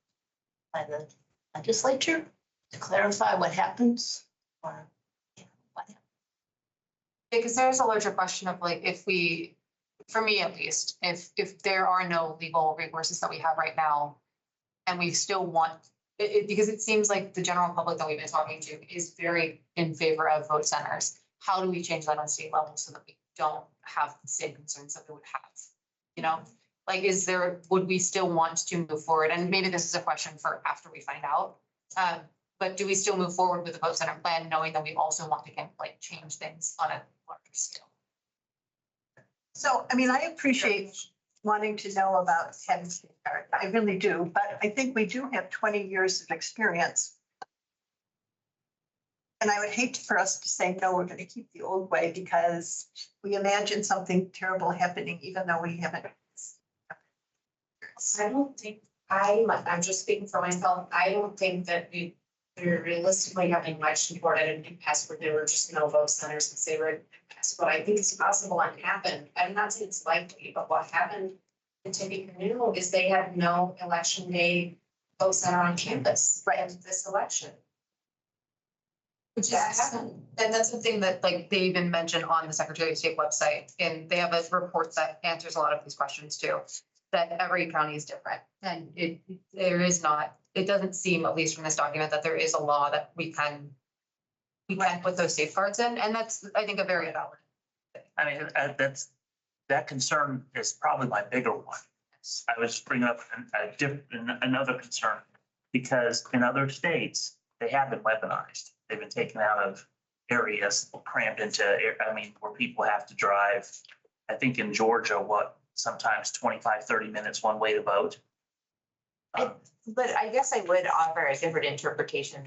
by the legislature to clarify what happens or, what happens? Because there's a larger question of like, if we, for me at least, if there are no legal recourses that we have right now, and we still want, because it seems like the general public that we've been talking to is very in favor of vote centers. How do we change that on state level so that we don't have the same concerns that we would have? You know, like, would we still want to move forward? And maybe this is a question for after we find out. But do we still move forward with the vote center plan, knowing that we also want to like change things on a larger scale? So, I mean, I appreciate wanting to know about having safeguards. I really do, but I think we do have 20 years of experience. And I would hate for us to say, no, we're going to keep the old way because we imagine something terrible happening, even though we haven't. I don't think, I'm just speaking for myself, I don't think that we're realistically having much support at an impasse where there were just no vote centers because they were an impasse. What I think is possible and happened, I'm not saying it's likely, but what happened in Tippecanoe is they had no election day vote center on campus in this election. Which is, and that's the thing that like they even mentioned on the Secretary of State website, and they have a report that answers a lot of these questions too. That every county is different, and it doesn't seem, at least from this document, that there is a law that we can put those safeguards in, and that's, I think, a very valid thing. I mean, that concern is probably my bigger one. I was bringing up another concern, because in other states, they have been weaponized. They've been taken out of areas, crammed into, where people have to drive, I think in Georgia, sometimes 25, 30 minutes one way to vote. But I guess I would offer a different interpretation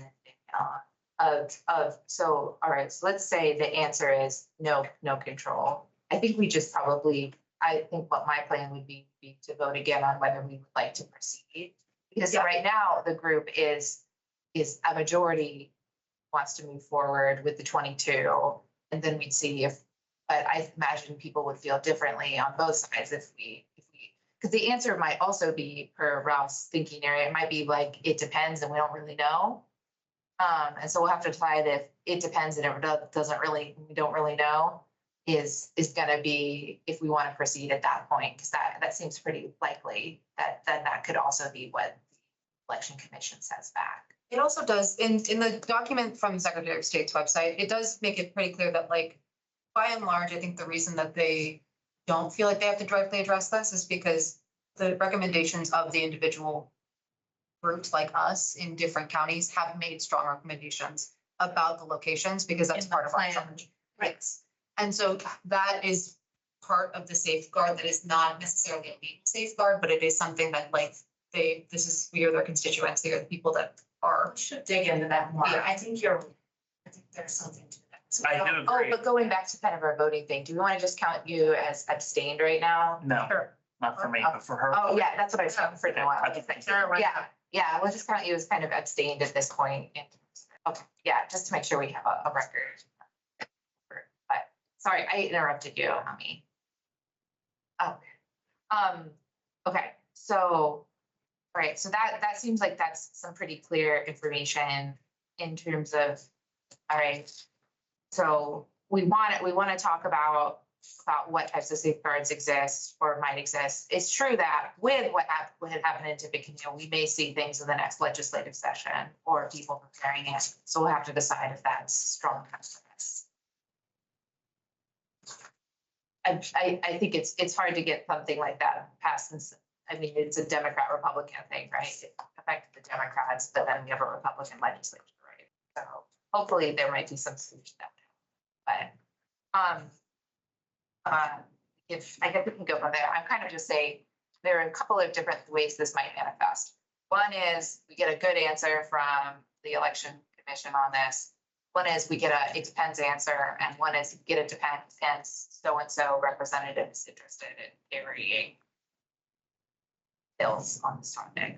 so, all right, so let's say the answer is no control. I think we just probably, I think what my plan would be to vote again on whether we would like to proceed. Because right now, the group is a majority wants to move forward with the 22, and then we'd see but I imagine people would feel differently on both sides if we, because the answer might also be, per Ralph's thinking area, it might be like, it depends and we don't really know. And so we'll have to decide if it depends and it we don't really know, is gonna be if we want to proceed at that point, because that seems pretty likely that that could also be what the election commission says back. It also does, in the document from the Secretary of State's website, it does make it pretty clear that, like, by and large, I think the reason that they don't feel like they have to directly address this is because the recommendations of the individual groups like us in different counties have made strong recommendations about the locations, because that's part of our challenge. Right. And so that is part of the safeguard that is not necessarily a legal safeguard, but it is something that, like, we are their constituents, they are the people that are. Should dig into that more. Yeah. I think there's something to that. So I do agree. But going back to kind of our voting thing, do we want to just count you as abstained right now? No, Sure. not for me, but for her. Oh, yeah, that's what I was saying for now. I think so. Yeah, we'll just count you as kind of abstained at this point. Okay, yeah, just to make sure we have a record. But sorry, I interrupted you, Amy. Oh, okay, so, all right, so that seems like that's some pretty clear information in terms of, all right. So we want to talk about what types of safeguards exist or might exist. It's true that with what had happened in Tippecanoe, we may see things in the next legislative session or people preparing it. So we'll have to decide if that's strong enough for us. I think it's hard to get something like that passed. It's a Democrat-Republican thing, right? It affected the Democrats, but then we have a Republican legislature, right? So hopefully there might be some solution to that. But, if, I guess we can go from there. I'm kind of just saying, there are a couple of different ways this might manifest. One is we get a good answer from the election commission on this. One is we get a, it depends answer, and one is get a depends, so-and-so representative is interested in carrying bills on this topic.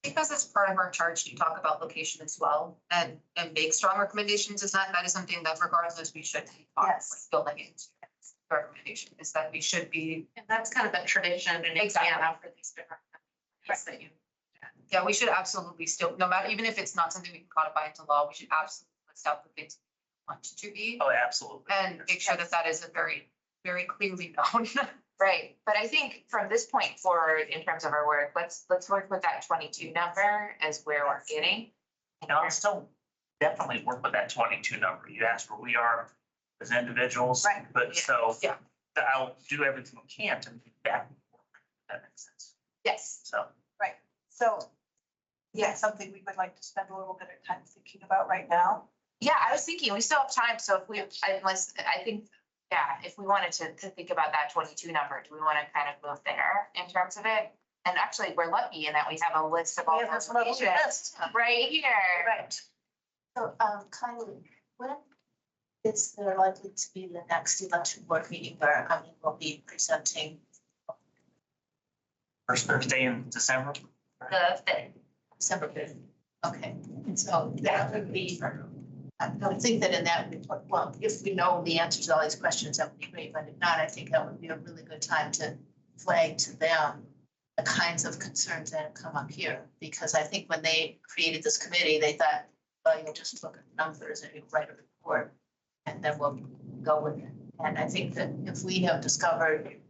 Because it's part of our charge to talk about location as well and make strong recommendations, is that is something that regardless we should be Yes. building into the recommendation, is that we should be. And that's kind of the tradition and Exactly. example for these different. Companies that you. Yeah, we should absolutely still, no matter, even if it's not something we can codify into law, we should absolutely list out the things we want to be. Oh, absolutely. And make sure that that is a very, very clearly known. Right, but I think from this point forward, in terms of our work, let's work with that 22 number as where we're getting. You know, I'll still definitely work with that 22 number. You asked where we are as individuals. Right. But so. Yeah. I'll do everything we can to make that work. If that makes sense. Yes. So. Right, so, yeah, something we would like to spend a little bit of time thinking about right now. Yeah, I was thinking, we still have time, so if we, unless, I think, yeah, if we wanted to think about that 22 number, do we want to kind of move there in terms of it? And actually, we're lucky in that we have a list of all We have those this little locations list. right here. Right. So, Kylie, when is there likely to be the next election board meeting where, I mean, we'll be presenting First Thursday in December. The thing. December 5th? Okay, and so that would be, I don't think that in that report, well, if we know the answers to all these questions, that would be great, but if not, I think that would be a really good time to flag to them the kinds of concerns that have come up here, because I think when they created this committee, they thought, well, you'll just look at numbers and you'll write a report, and then we'll go with it. And I think that if we have discovered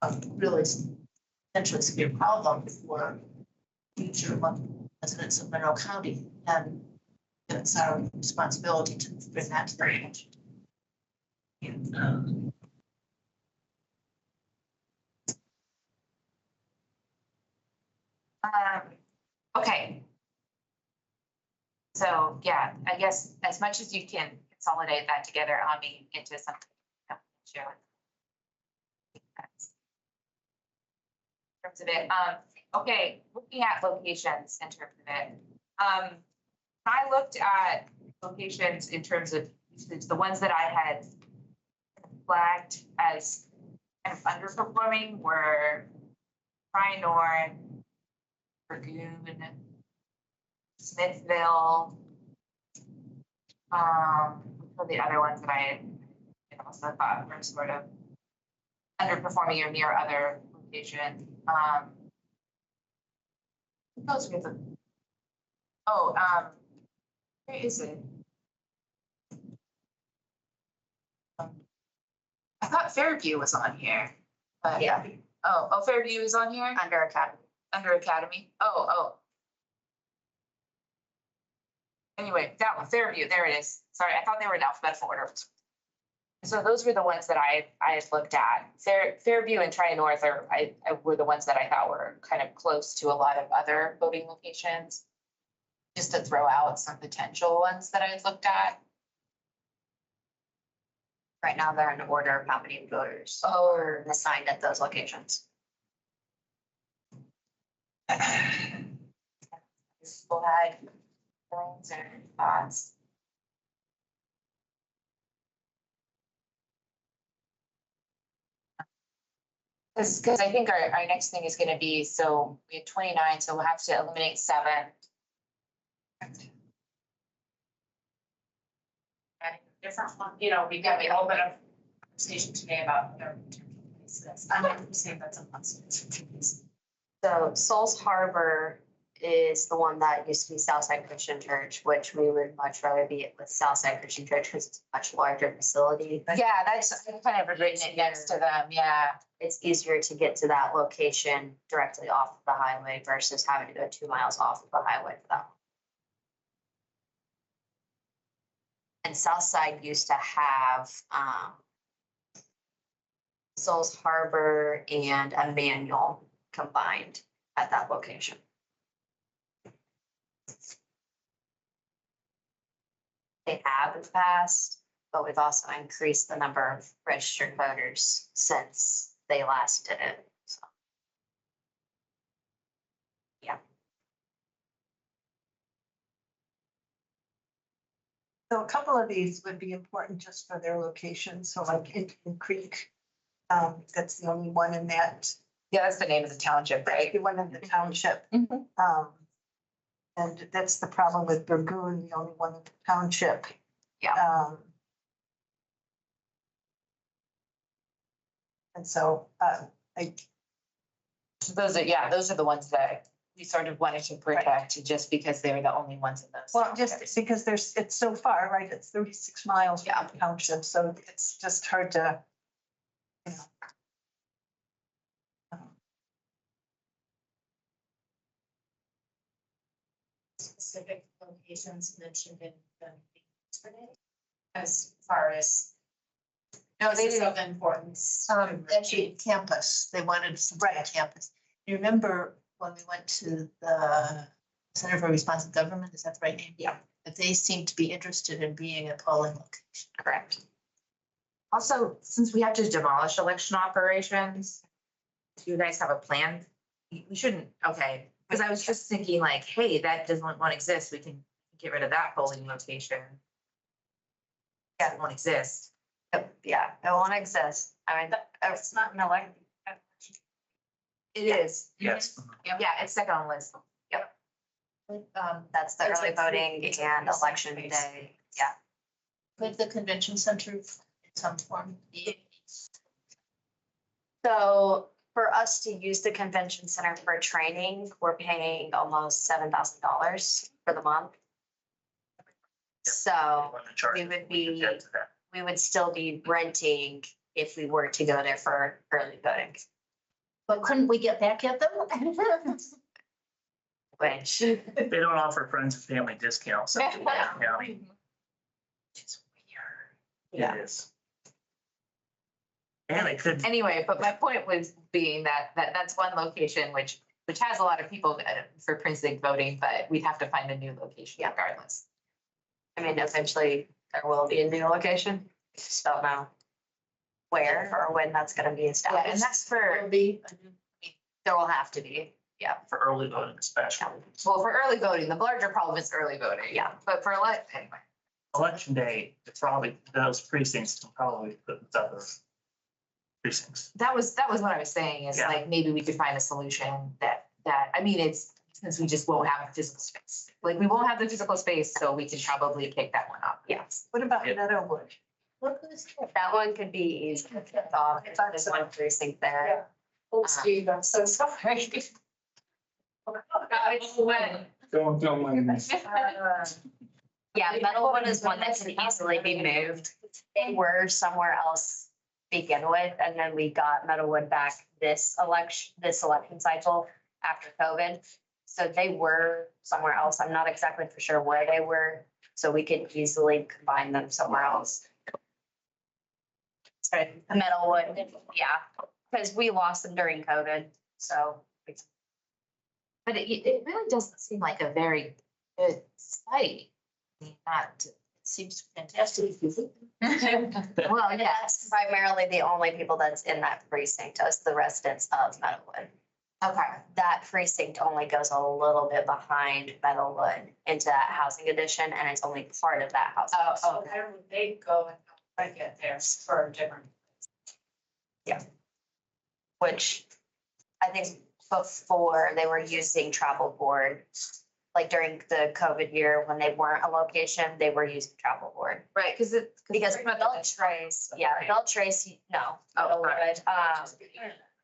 a really potentially severe problem for future residents of Monroe County, and it's our responsibility to bring that to their attention. Okay. So, yeah, I guess as much as you can consolidate that together, Ami, into something. Share with. In terms of it, okay, looking at locations in terms of it. I looked at locations in terms of usage, the ones that I had flagged as kind of underperforming were North, Dragoon, Smithville. For the other ones that I had also thought were sort of underperforming or near other locations. Those are the. Oh, where is it? I thought Fairview was on here, but. Yeah. Oh, Fairview is on here? Under Academy. Under Academy? Oh. Anyway, that one, Fairview, there it is. Sorry, I thought they were in alphabetical order. So those were the ones that I had looked at. Fairview and Tri-North were the ones that I thought were kind of close to a lot of other voting locations. Just to throw out some potential ones that I had looked at. Right now, they're in order of how many voters are assigned at those locations. People had feelings or thoughts. Because I think our next thing is gonna be, so we had 29, so we'll have to eliminate 7. And different one, you know, we got a little bit of conversation today about their places. I'm not saying that's a must. So Souls Harbor is the one that used to be Southside Christian Church, which we would much rather be with Southside Christian Church because it's a much larger facility. Yeah, that's, I've kind of written it next to them, yeah. It's easier to get to that location directly off of the highway versus having to go 2 miles off of the highway for that. And Southside used to have Souls Harbor and Emmanuel combined at that location. they have in the past, but we've also increased the number of registered voters since they last did it. So, So a couple of these would be important just for their location. So like in Creek, that's the only one in that, Yeah, that's the name of the township, that's right? the one in the township. Mhm. And that's the problem with Burgoon, the only one in the township. Yeah. And so, Those are the ones that we sort of wanted to protect just because they were the only ones in those. well, just because it's so far, right? It's 36 miles from the township, so it's just hard to, you know. Specific locations mentioned in the as far as No, they places didn't. of importance. Actually, campus, they wanted something on campus. You remember when we went to the Center for Responsive Government, is that the right name? Yeah. But they seemed to be interested in being a polling location. Correct. Also, since we have to demolish election operations, do you guys have a plan? We shouldn't, okay, because I was just thinking like, hey, that doesn't want to exist. We can get rid of that polling location. Yeah, it won't exist. Yeah, it won't exist. I mean, It's not an election. It is. Yes. Yeah, it's second on the list. that's the It's early like voting it's and like election space. day. Yeah. Could the convention center in some form be? So for us to use the convention center for training, we're paying almost $7,000 for the month. So we would be, we would still be renting if we were to go there for early voting, But couldn't we get back at them? which They don't offer friends and family discounts. Yeah. It's weird. It is. And it could, Anyway, but my point was being that's one location which has a lot of people for precinct voting, but we'd have to find a new location regardless. I mean, eventually there will be a new location. Just don't know where or when that's gonna be Yeah, established. and that's for, There will have to be, yeah. for early voting especially. well, for early voting, the larger problem is early voting. Yeah. But for anyway. Election day, it's probably, those precincts can probably put with other precincts. That was what I was saying is Yeah. like, maybe we could find a solution I mean, it's, since we just won't have physical space. Like, we won't have the physical space, so we can probably pick that one up. Yes. What about Yeah. Meadowwood? That one could be easy to pick off. There's one precinct there. Oh, Steve, I'm so sorry. Don't tell my. Yeah, Meadowwood is one that can easily be moved. They were somewhere else to begin with, and then we got Meadowwood back this election cycle after COVID. So they were somewhere else. I'm not exactly for sure where they were, so we could easily combine them somewhere else. Sorry. Meadowwood, yeah, because we lost them during COVID, so. But it really doesn't seem like a very good site. I mean, not, It seems fantastic. well, yeah, That's primarily the only people that's in that precinct, is the residents of Meadowwood. okay. That precinct only goes a little bit behind Meadowwood into that housing addition, and it's only part of that house. Oh, okay. Where would they go and try to get there for different? Which I think before they were using travel board, like during the COVID year when they weren't a location, they were using travel board. Right, because Because Beltrace, Beltrace, no, Oh, Meadowwood,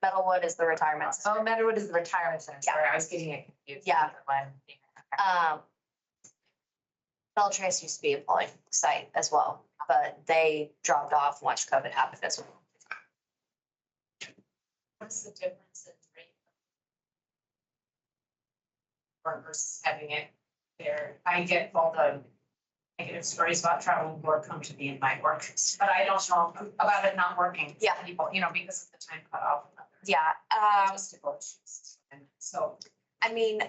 Meadowwood is the retirement center. Oh, Meadowwood is the retirement center. Yeah. Sorry, I was getting it confused. Yeah. One. Beltrace used to be a polling site as well, but they dropped off once COVID happened as well. What's the difference in rate? Or versus having it there? I get all the negative stories about traveling board come to me in my work, but I don't know about it not working. Yeah. People, because of the time cutoff. Yeah, Logistical issues. And so, I mean,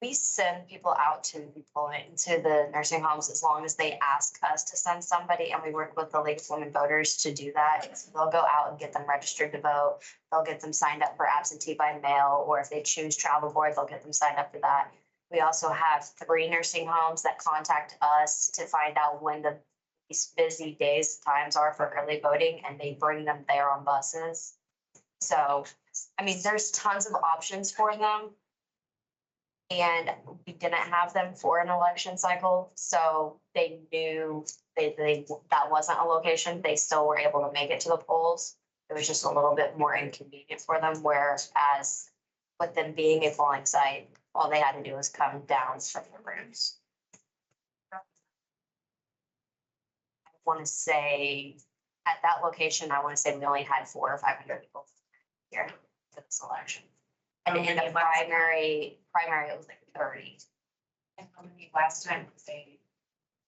we send people out to people into the nursing homes as long as they ask us to send somebody, and we work with the League of Women Voters to do that. So they'll go out and get them registered to vote. They'll get them signed up for absentee by mail, or if they choose travel board, they'll get them signed up for that. We also have 3 nursing homes that contact us to find out when the these busy days times are for early voting, and they bring them there on buses. So, I mean, there's tons of options for them. And we didn't have them for an election cycle, so they knew that wasn't a location. They still were able to make it to the polls. It was just a little bit more inconvenient for them, whereas with them being a polling site, all they had to do was come down from the rooms. I want to say at that location, I want to say we only had 400 or 500 people here for this election. And in the primary, it was like 30. And how many last time was they?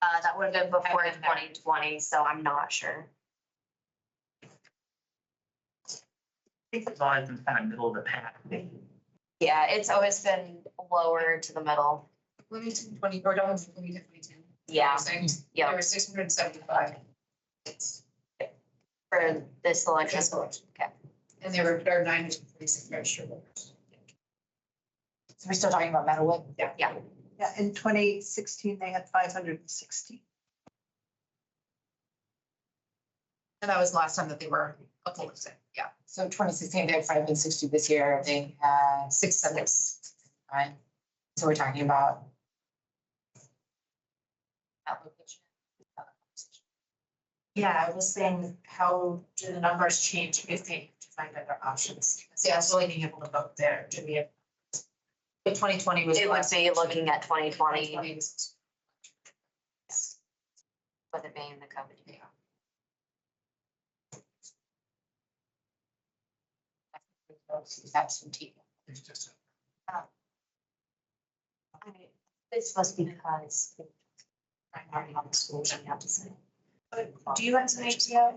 That would have been before 2020, so I'm not sure. I think it's always been kind of middle of the pack. Yeah, it's always been lower to the middle. Bloomington 20, or don't, Bloomington 2010. Yeah, There yeah, were 675. for this election. Okay. And there were 946 registered voters. So we're still talking about Meadowwood? Yeah. Yeah, in 2016, they had 560. And that was the last time that they were a polling site. Yeah. So 2016, they had 560 this year, they had 676. right? So we're talking about. That location. Yeah, I was saying, how do the numbers change if they have to find other options? See, I was really being able to vote there, to be. But 2020 was. It the would last be election. looking at 2020 2020 was- with it being the COVID year. Absentee. It's just, I mean, it's supposed to be because I'm already on the school, you have to say. Do you have an idea,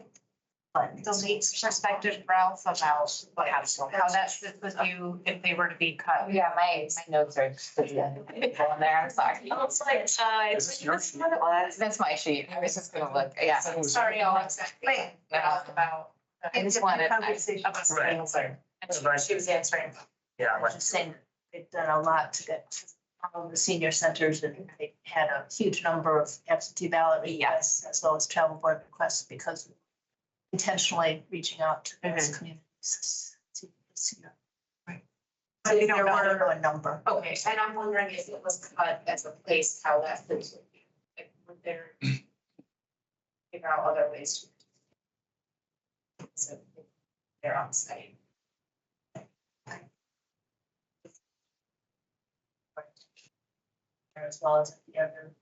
But the league's perspective, Ralph, about what happens, how that fits with you if they were to be cut? Yeah, my notes are just on there, I'm sorry. it's like, Is this your sheet? what it was. That's my sheet, I was just gonna look, yeah. Sorry, all I'm saying. Wait. Ralph, about. I just wanted- Conversation. About the Right. answer. And she was answering. Yeah, I like, was just saying, they've done a lot to get all the senior centers, and they had a huge number of absentee ballot requests as well as travel board requests because of intentionally reaching out to those communities. So you don't There know. were a number. Okay, and I'm wondering if it was cut as a place, how that fits with you. Like, would there figure out other ways to. So they're on site. As well as the other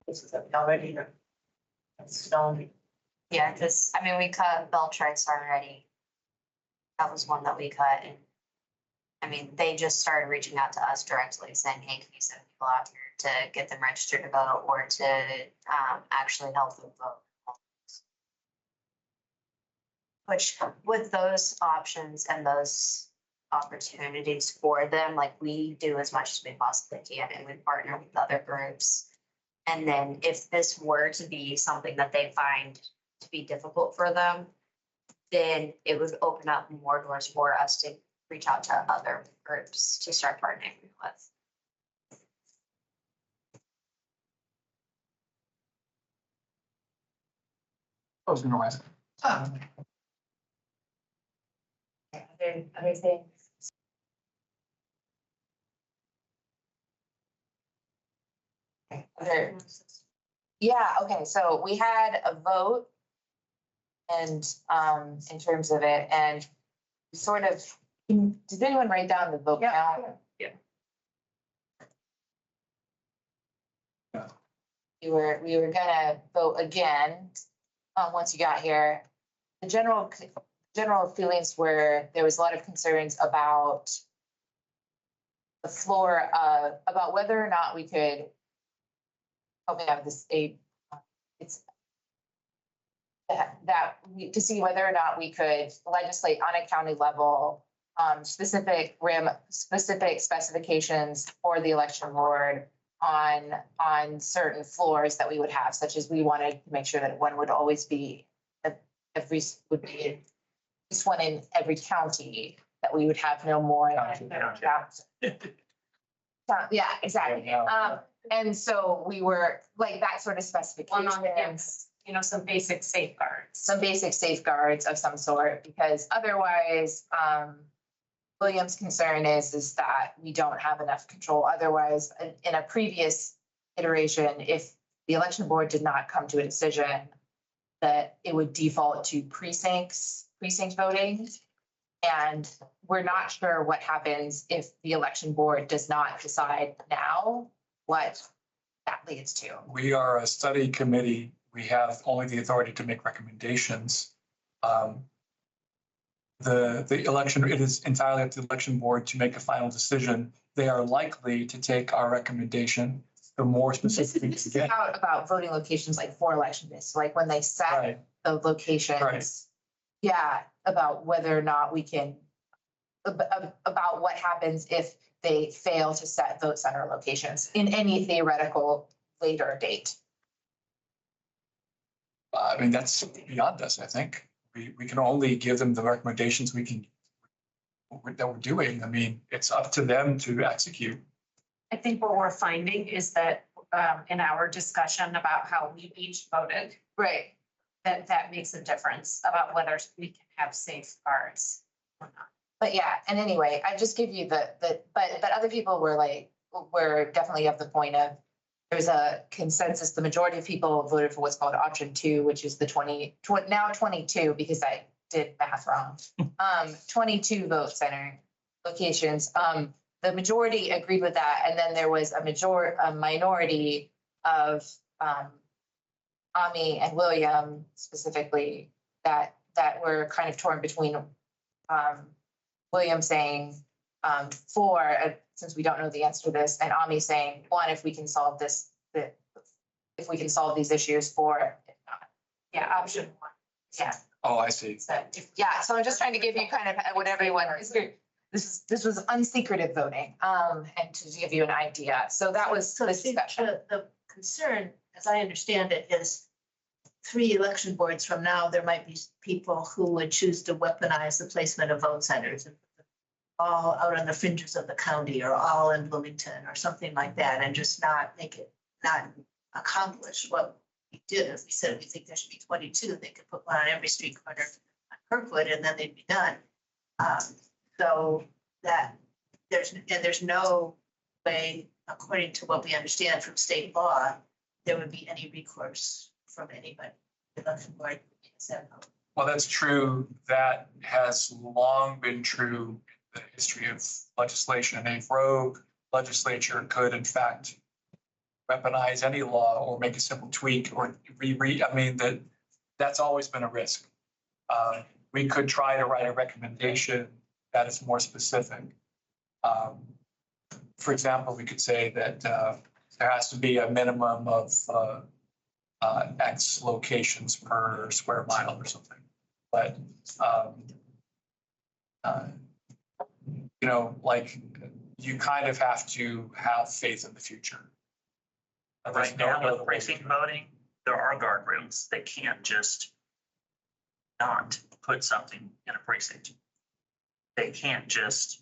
places that we already know. Stone. Yeah, because, I mean, we cut Beltrice already. That was one that we cut, and I mean, they just started reaching out to us directly saying, hey, can you send people out here to get them registered to vote or to actually help them vote? Which with those options and those opportunities for them, like we do as much as we possibly can, and we partner with other groups. And then if this were to be something that they find to be difficult for them, then it would open up more doors for us to reach out to other groups to start partnering with. I was gonna ask. Other things. Okay. Yeah, okay, so we had a vote. And in terms of it, and sort of, did anyone write down the vote count? Yeah. Yeah. We were gonna vote again, once you got here. The general feelings were, there was a lot of concerns about the floor, about whether or not we could, help me out with this, it's to see whether or not we could legislate on a county level specific specifications for the election board on certain floors that we would have, such as we wanted to make sure that one would always be, would be at least one in every county, that we would have no more. Yeah, exactly. And so we were like that sort of specifications, Some basic safeguards. some basic safeguards of some sort, because otherwise, William's concern is that we don't have enough control. Otherwise, in a previous iteration, if the election board did not come to a decision, that it would default to precinct voting. And we're not sure what happens if the election board does not decide now what that leads to. We are a study committee. We have only the authority to make recommendations. The election, it is entirely up to the election board to make a final decision. They are likely to take our recommendation. The more specific we This is get. about voting locations like for election days, so like when they set Right. the locations. Right. Yeah, about whether or not we can, about what happens if they fail to set vote center locations in any theoretical later date. I mean, that's beyond us, I think. We can only give them the recommendations that we're doing. I mean, it's up to them to execute. I think what we're finding is that in our discussion about how we each voted, Right. that makes a difference about whether we can have safeguards or not. But yeah, and anyway, I just give you but other people were definitely of the point of, there's a consensus, the majority of people voted for what's called option 2, which is the 22, because I did math wrong. 22 vote center locations. The majority agreed with that, and then there was a minority of Ami and William specifically that were kind of torn between William saying 4, since we don't know the answer to this, and Ami saying 1, if we can solve this, if we can solve these issues, 4, if not. Yeah, option 1. Yeah. Oh, I see. So if Yeah, so I'm just trying to give you kind of what everyone, this was unsecretive voting, and to give you an idea. So that was So the see, discussion. the concern, as I understand it, is 3 election boards from now, there might be people who would choose to weaponize the placement of vote centers and put them all out on the fringes of the county or all in Bloomington or something like that, and just not accomplish what we did. If we said we think there should be 22, they could put one on every street corner on Kirkwood, and then they'd be done. So that there's no way, according to what we understand from state law, there would be any recourse from anybody. The election board said no. Well, that's true. That has long been true in the history of legislation. A rogue legislature could in fact weaponize any law or make a simple tweak or I mean, that's always been a risk. We could try to write a recommendation that is more specific. For example, we could say that there has to be a minimum of X locations per square mile or something. But, like you kind of have to have faith in the future. Right now with precinct voting, there are guardrails. They can't just not put something in a precinct. They can't just,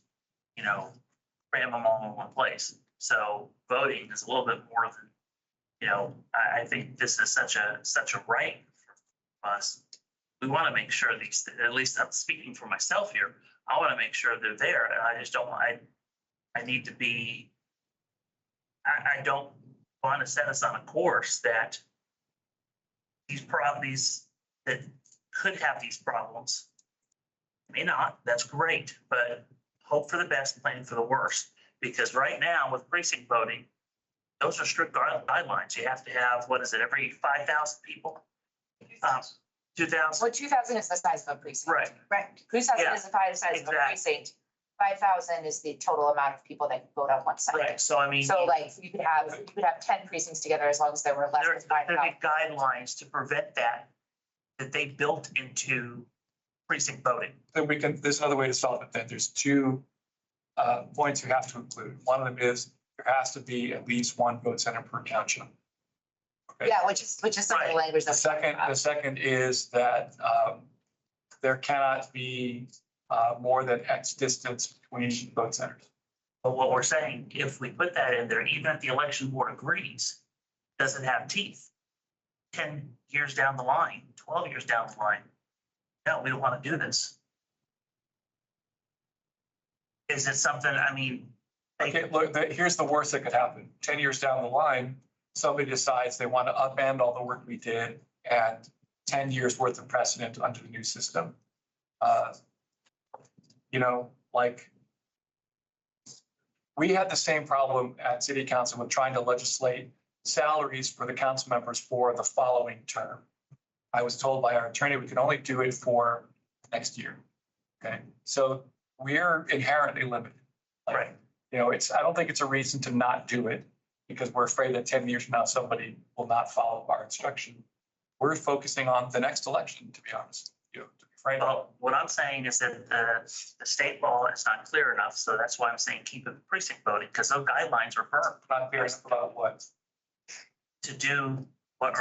cram them all in one place. So voting is a little bit more than, I think this is such a right for us. We want to make sure these, at least I'm speaking for myself here, I want to make sure they're there. And I just don't, I need to be, I don't want to set us on a course that these properties that could have these problems may not, that's great, but hope for the best, plan for the worst. Because right now with precinct voting, those are strict guidelines. You have to have, what is it, every 5,000 people? 2,000? Well, 2,000 is the size of a precinct. Right. Right. 2,000 Yeah, is the size of a exactly. precinct. 5,000 is the total amount of people that can vote on one side. Right, so I mean. So like you could have 10 precincts together as long as there were less There than 5,000. be guidelines to prevent that they built into precinct voting. Then there's another way to solve it then. There's two points you have to include. One of them is there has to be at least one vote center per township. Okay. Yeah, which is some of the language The that's. second is that there cannot be more than X distance between vote centers. But what we're saying, if we put that in there, even if the election board agrees, does it have teeth? 10 years down the line, 12 years down the line, no, we don't want to do this. Is it something, I mean? Okay, look, here's the worst that could happen. 10 years down the line, somebody decides they want to upend all the work we did and 10 years worth of precedent under the new system. You know, like we had the same problem at city council with trying to legislate salaries for the council members for the following term. I was told by our attorney, we can only do it for next year. Okay, so we're inherently limited. Like, Right. You know, I don't think it's a reason to not do it because we're afraid that 10 years from now, somebody will not follow our instruction. We're focusing on the next election, to be honest. You know, to be frank. Well, what I'm saying is that the state law is not clear enough, so that's why I'm saying keep it precinct voting, because those guidelines are firm. Not clear enough about what. To do what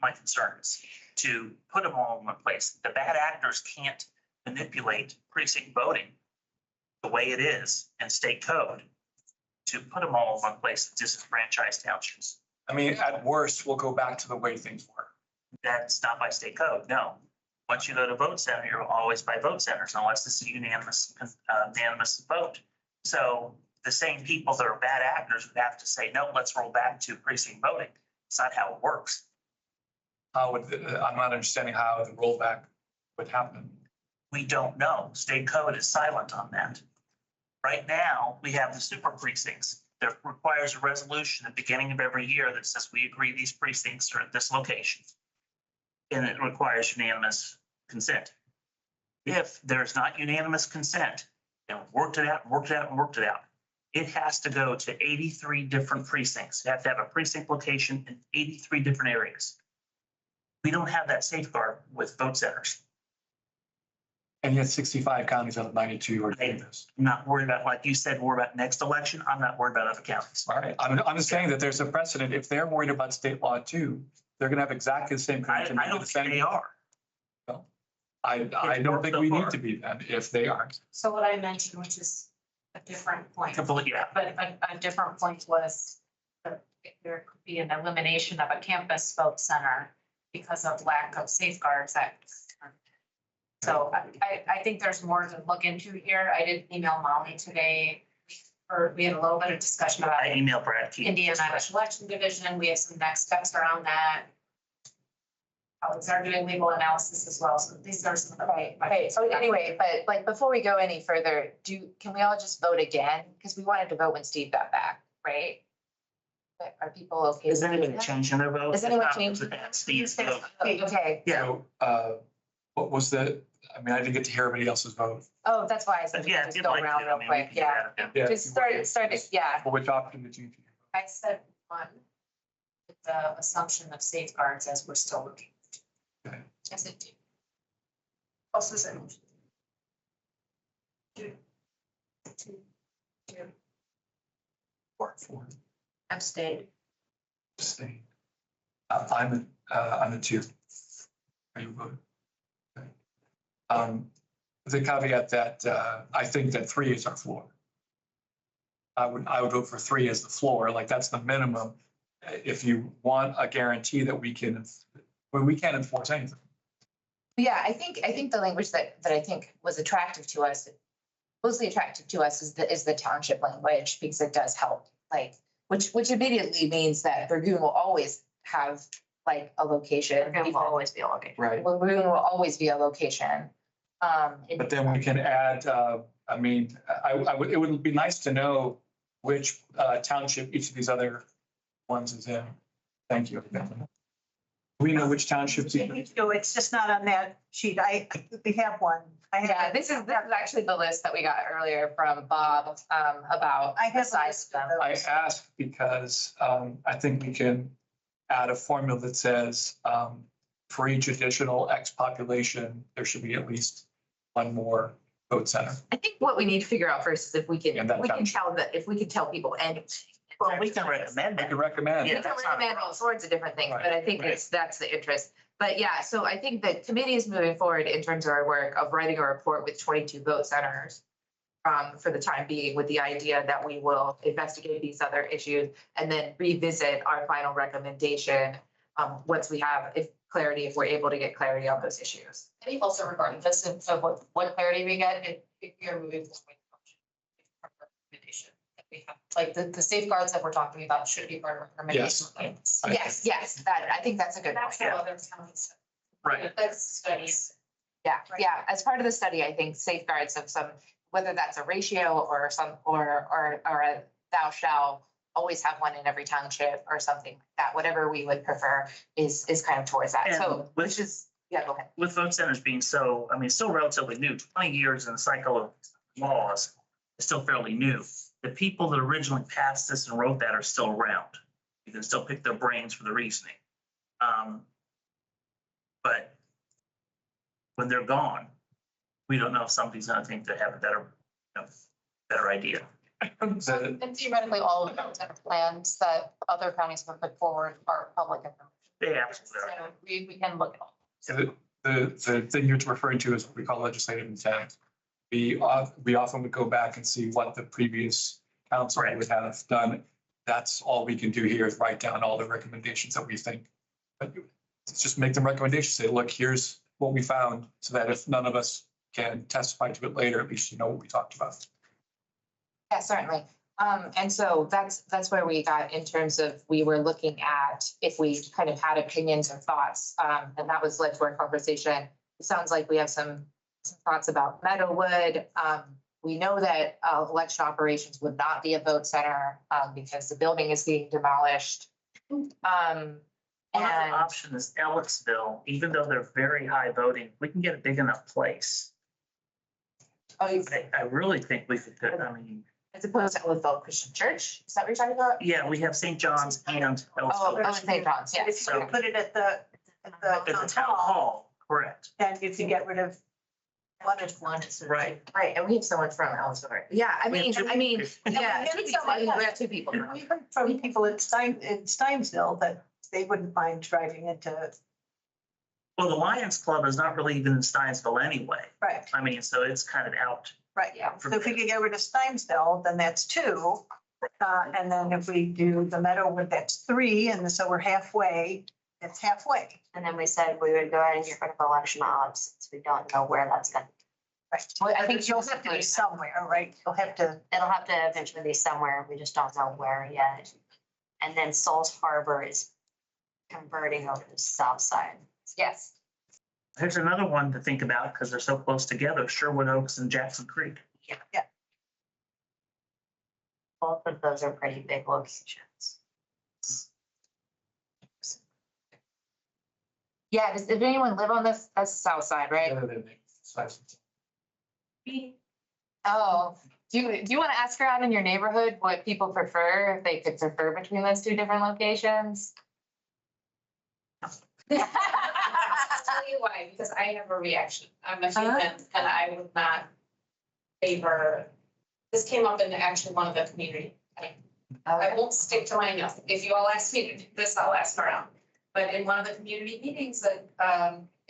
my concern is, to put them all in one place. The bad actors can't manipulate precinct voting the way it is in state code to put them all in one place, disenfranchised townships. I mean, at worst, we'll go back to the way things were. That's not by state code, no. Once you go to vote center, you're always by vote centers unless it's a unanimous vote. So the same people that are bad actors would have to say, no, let's roll back to precinct voting. It's not how it works. How would, I'm not understanding how the rollback would happen. We don't know. State code is silent on that. Right now, we have the super precincts that requires a resolution at the beginning of every year that says we agree these precincts are at this location. And it requires unanimous consent. If there's not unanimous consent, and worked it out, it has to go to 83 different precincts. You have to have a precinct location in 83 different areas. We don't have that safeguard with vote centers. And yet 65 counties out of 92 are doing this. I'm not worried about, like you said, worried about next election. I'm not worried about other counties. All right, I'm just saying that there's a precedent. If they're worried about state law too, they're gonna have exactly the same. I don't think they are. I don't think we need to be then if they aren't. So what I mentioned, which is a different point, Completely, yeah. but a different point was that there could be an elimination of a campus vote center because of lack of safeguards that. So I think there's more to look into here. I did email Molly today, or we had a little bit of discussion about I emailed Brad Keith. Indiana Election Division. We have some next steps around that. Colleagues are doing legal analysis as well, so these are some of the. Right, so anyway, but like, before we go any further, can we all just vote again? Because we wanted to vote when Steve got back, right? But are people okay? Is with anybody that? changing their vote? Is anyone changing? Steve's vote. Okay, Yeah, So, what was I mean, I didn't get to hear everybody else's vote. oh, that's why I said but we yeah, could if just you'd go like to, around I real mean, we quick, can do yeah. that. Yeah. Just start, yeah. For which option did you? I said one, with the assumption of safeguards as we're still looking. Okay. Yes, it did. Also said. Four. Abstain. Stay. I'm a two. Are you voting? Okay. The caveat that I think that 3 is our floor. I would vote for 3 as the floor, like that's the minimum. If you want a guarantee that we can't enforce anything. Yeah, I think the language that I think was attractive to us, mostly attractive to us is the township language, because it does help, like, which immediately means that Burgoon will always have like a location. It will always be a location. Right. Burgoon will always be a location. But then we can add, I mean, it would be nice to know which township each of these other ones is in. Thank you. We know which townships. It's just not on that sheet. We have one. Yeah, this is actually the list that we got earlier from Bob about I the have a size list of of them. I ask because I think we can add a formula that says for each additional X population, there should be at least one more vote center. I think what we need to figure out first is if we can, And that we can counts. tell that, if we can tell people anything. Well, we can recommend I it. could recommend. We Yeah, can that's not a recommend all sorts of different things, Right, but I think right. that's the interest. But yeah, so I think the committee is moving forward in terms of our work of writing a report with 22 vote centers. For the time being, with the idea that we will investigate these other issues and then revisit our final recommendation. Once we have if we're able to get clarity on those issues. I think also regardless of what clarity we get, if we are moving forward. Recommendation that we have, like the safeguards that we're talking about should be part of our recommendation. Yes. Yes, that, I think that's a good That's point. how other towns. Right. That's studies. Yeah, yeah, as part of the study, I think safeguards of some, whether that's a ratio or a thou shall always have one in every township or something like that, whatever we would prefer is kind of towards that. So, And with- which is, yeah, go ahead. With vote centers being so, I mean, still relatively new, 20 years in the cycle of laws is still fairly new. The people that originally passed this and wrote that are still around. You can still pick their brains for the reasoning. But when they're gone, we don't know if somebody's gonna think they have a better idea. The- And theoretically, all of those plans that other counties have put forward are public information. They absolutely are. So we can look at all. The thing you're referring to is what we call legislative intent. We often would go back and see what the previous council would have done. That's all we can do here is write down all the recommendations that we think. But it's just make them recommendations, say, look, here's what we found, so that if none of us can testify to it later, at least you know what we talked about. Yeah, certainly. And so that's where we got in terms of, we were looking at if we kind of had opinions or thoughts, and that was led to our conversation. It sounds like we have some thoughts about Meadowwood. We know that election operations would not be a vote center because the building is being demolished. One other And option is Ellisville, even though they're very high voting, we can get a big enough place. I really think we could, I mean, as opposed to Ellisville Christian Church, is that what you're talking about? yeah, we have St. John's and Oh, Ellisville. St. John's, If yes. you could put it at the At the town hall, correct. and if you get rid of one of Right. Right, and we have someone from Ellisville. Yeah, I We have mean, two I mean, people. yeah, Yeah, we have two people. We heard from people in Steinsville that they wouldn't mind driving into, Well, the Lions Club is not really even in Steinsville anyway. right, I mean, so it's kind of out. right, yeah. So if we could get rid of Steinsville, then that's two. And then if we do the Meadowwood, that's three, and so we're halfway, it's halfway. And then we said we would go ahead and get rid of election ops, since we don't know where that's gonna, Right. Well, I think But you'll have to be somewhere, right? You'll have to, it'll have to eventually be somewhere, we just don't know where yet. And then Souls Harbor is converting over to the south side. Yes. Here's another one to think about because they're so close together, Sherwood Oaks and Jackson Creek. Both of those are pretty big locations. Yeah, does anyone live on this? That's the south side, right? Oh, do you want to ask around in your neighborhood what people prefer, if they could prefer between those two different locations? I'll tell you why, because I have a reaction. I'm a human and I would not favor. This came up in actually one of the community. I won't stick to my notes. If you all ask me to do this, I'll ask around. But in one of the community meetings that,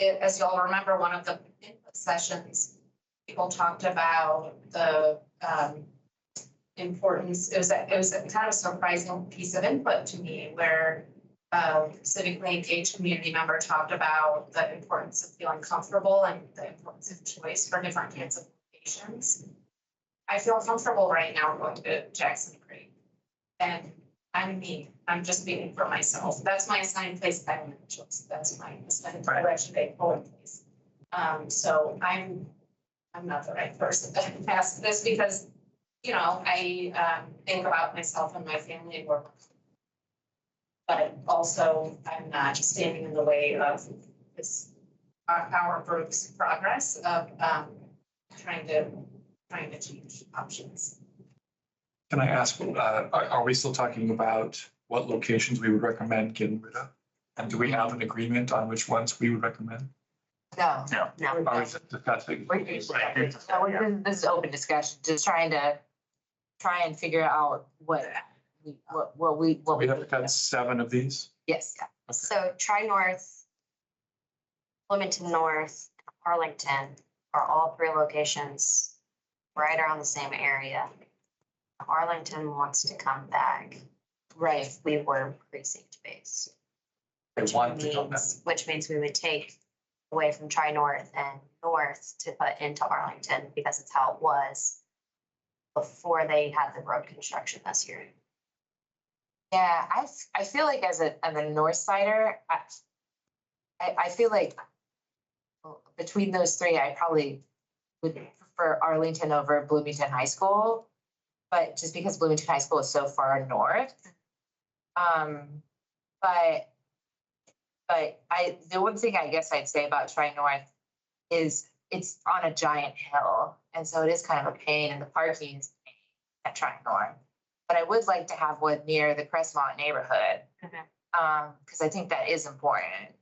as you all remember, one of the input sessions, people talked about the importance. It was a kind of surprising piece of input to me where civically engaged community member talked about the importance of feeling comfortable and the importance of choice for different kinds of locations. I feel comfortable right now going to Jackson Creek. And I'm me, I'm just speaking for myself. That's my assigned place. I don't have a choice. That's my assigned direction place. So I'm not the right person to ask this because, you know, I think about myself and my family and work. But also I'm not standing in the way of this, our group's progress of trying to change options. Can I ask, are we still talking about what locations we would recommend getting rid of? And do we have an agreement on which ones we would recommend? No. No. No, Or is it discussing? This is open discussion, just trying to try and figure out what we. We have got 7 of these. Yes, so Tri-North, Bloomington North, Arlington are all 3 locations right around the same area. Arlington wants to come back right. if we were precinct based. They want to come back. Which means we would take away from Tri-North and North to put into Arlington because it's how it was before they had the road construction this year. Yeah, I feel like as a North Sider, I feel like between those 3, I probably would prefer Arlington over Bloomington High School. But just because Bloomington High School is so far north. But the one thing I guess I'd say about Tri-North is it's on a giant hill. And so it is kind of a pain, and the parking is a pain at Tri-North. But I would like to have one near the Crestmont neighborhood. Because I think that is important.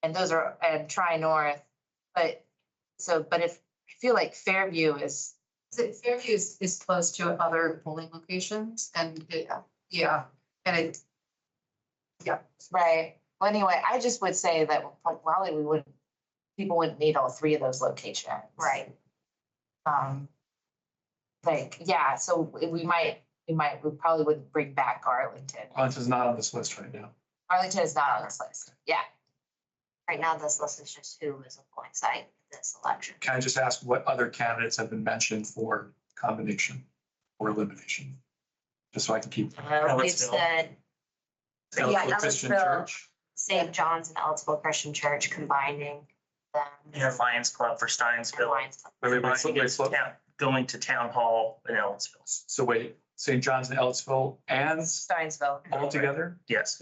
And those are, and Tri-North, but if, I feel like Fairview is close to other polling locations and right. Well, anyway, I just would say that probably people wouldn't need all 3 of those locations. Right. So we probably wouldn't bring back Arlington. Arlington's not on this list right now. Arlington is not on this list. Yeah. Right now, this list is just who is a polling site this election. Can I just ask what other candidates have been mentioned for combination or elimination? Just so I can keep. We've Ellisville. said Ellisville Christian Ellisville. Church. St. John's and Ellisville Christian Church combining them. And Lions Club for Steinsville. Going to town hall in Ellisville. So wait, St. John's and Ellisville and Steinsville. all together? Yes.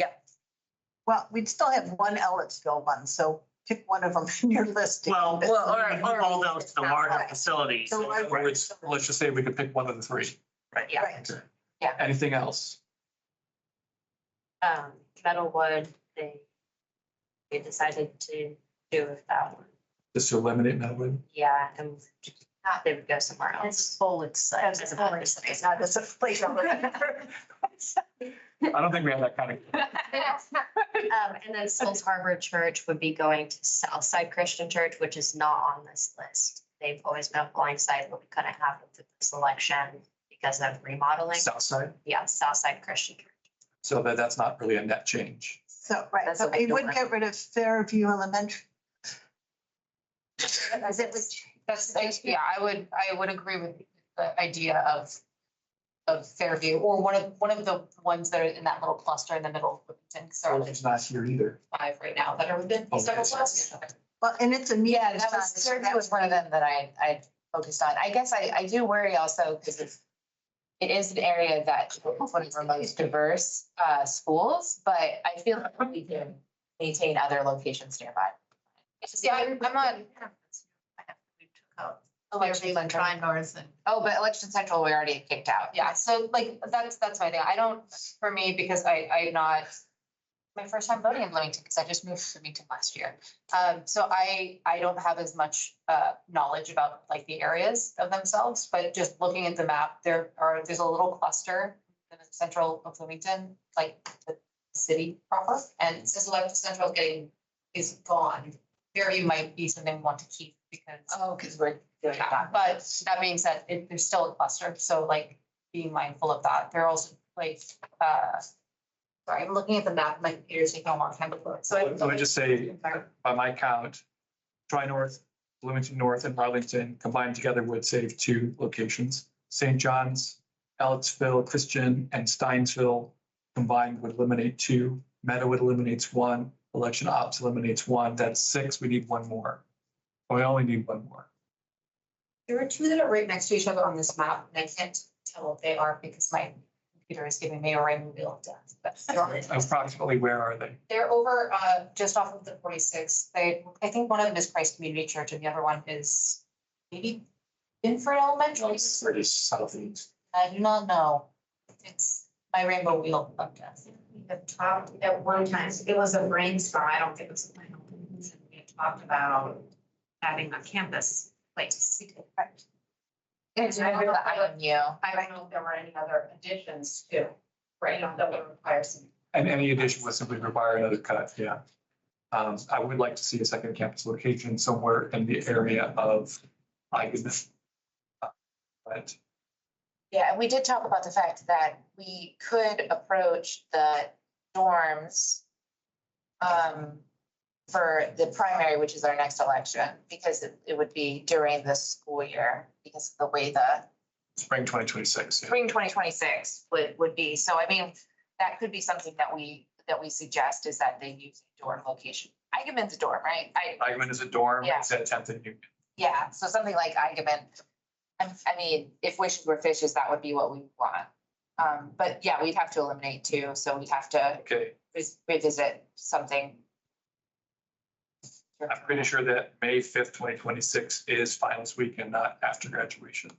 Well, we'd still have one Ellettsville one, so pick one of them in your listing. Well, or- all those, the larger Right. facilities. So I- Or let's just say we could pick one of the 3. Right. Yeah. Right. Yeah. Anything else? Metalwood, they decided to do with that one. Just to eliminate Metalwood? Yeah, and they would go somewhere else. Full excitement. As a polling site. It's not as a place. I don't think we have that kind of. And then Souls Harbor Church would be going to Southside Christian Church, which is not on this list. They've always been a polling site, but we couldn't have it for this election because of remodeling. South side, Yeah, Southside Christian Church. so that's not really a net change. So, right, That's but what I we would don't get rid of Fairview Elementary. As it was, I would agree with the idea of Fairview or one of the ones that are in that little cluster in the middle of Bloomington. So there are It's not here either. 5 right now that are within Okay. several clusters. Well, and it's a Yeah, medium that was, size. Fairview was one of them that I focused on. I guess I do worry also because it is an area that is one of our most diverse schools, but I feel like we can maintain other locations nearby. Yeah, I'm on. Election Fairview, Tri-North and. Oh, but Election Central, we already kicked out. Yeah, so like, that's my thing. I don't, for me, because I'm not, my first time voting in Bloomington, because I just moved to Bloomington last year. So I don't have as much knowledge about like the areas of themselves, but just looking at the map, there's a little cluster in the central of Bloomington, like the city proper, and since Election Central is gone, Fairview might be something we want to keep because we're doing that. But that being said, there's still a cluster, so like being mindful of that. They're also like, sorry, I'm looking at the map, my computer's taking a long time to load, so. Let me just say, by my count, Tri-North, Bloomington North and Arlington combined together would save 2 locations. St. John's, Ellettsville, Christian and Steinsville combined would eliminate 2. Meadowood eliminates 1. Election Ops eliminates 1. That's 6. We need 1 more. We only need 1 more. There are 2 that are right next to each other on this map, and I can't tell what they are because my computer is giving me a random wheel of death. But Approximately where are they? they're over just off of the 46. I think one of them is Christ Community Church and the other one is maybe Binford Elementary. Pretty southeast. I do not know. It's My rainbow wheel podcast. We had talked at one time, it was a brainstorm, I don't think it was a final conclusion. We had talked about having a campus place. It's remember the IMU. I don't know if there were any other additions to, right, that would require some. And any addition would simply require another cut, yeah. I would like to see a second campus location somewhere in the area of Eigenman. But Yeah, and we did talk about the fact that we could approach the dorms for the primary, which is our next election, because it would be during the school year, because of the way the spring 2026. Yeah. spring 2026 would be. So I mean, that could be something that we suggest is that they use a dorm location. Eigenman's a dorm, right? Eigenman is a dorm. Yeah. It's at 10th and Union. Yeah, so something like Eigenman. I mean, if wishes were fishes, that would be what we want. But yeah, we'd have to eliminate two, so we'd have to Okay, revisit something. I'm pretty sure that May 5th, 2026 is finals week and not after graduation.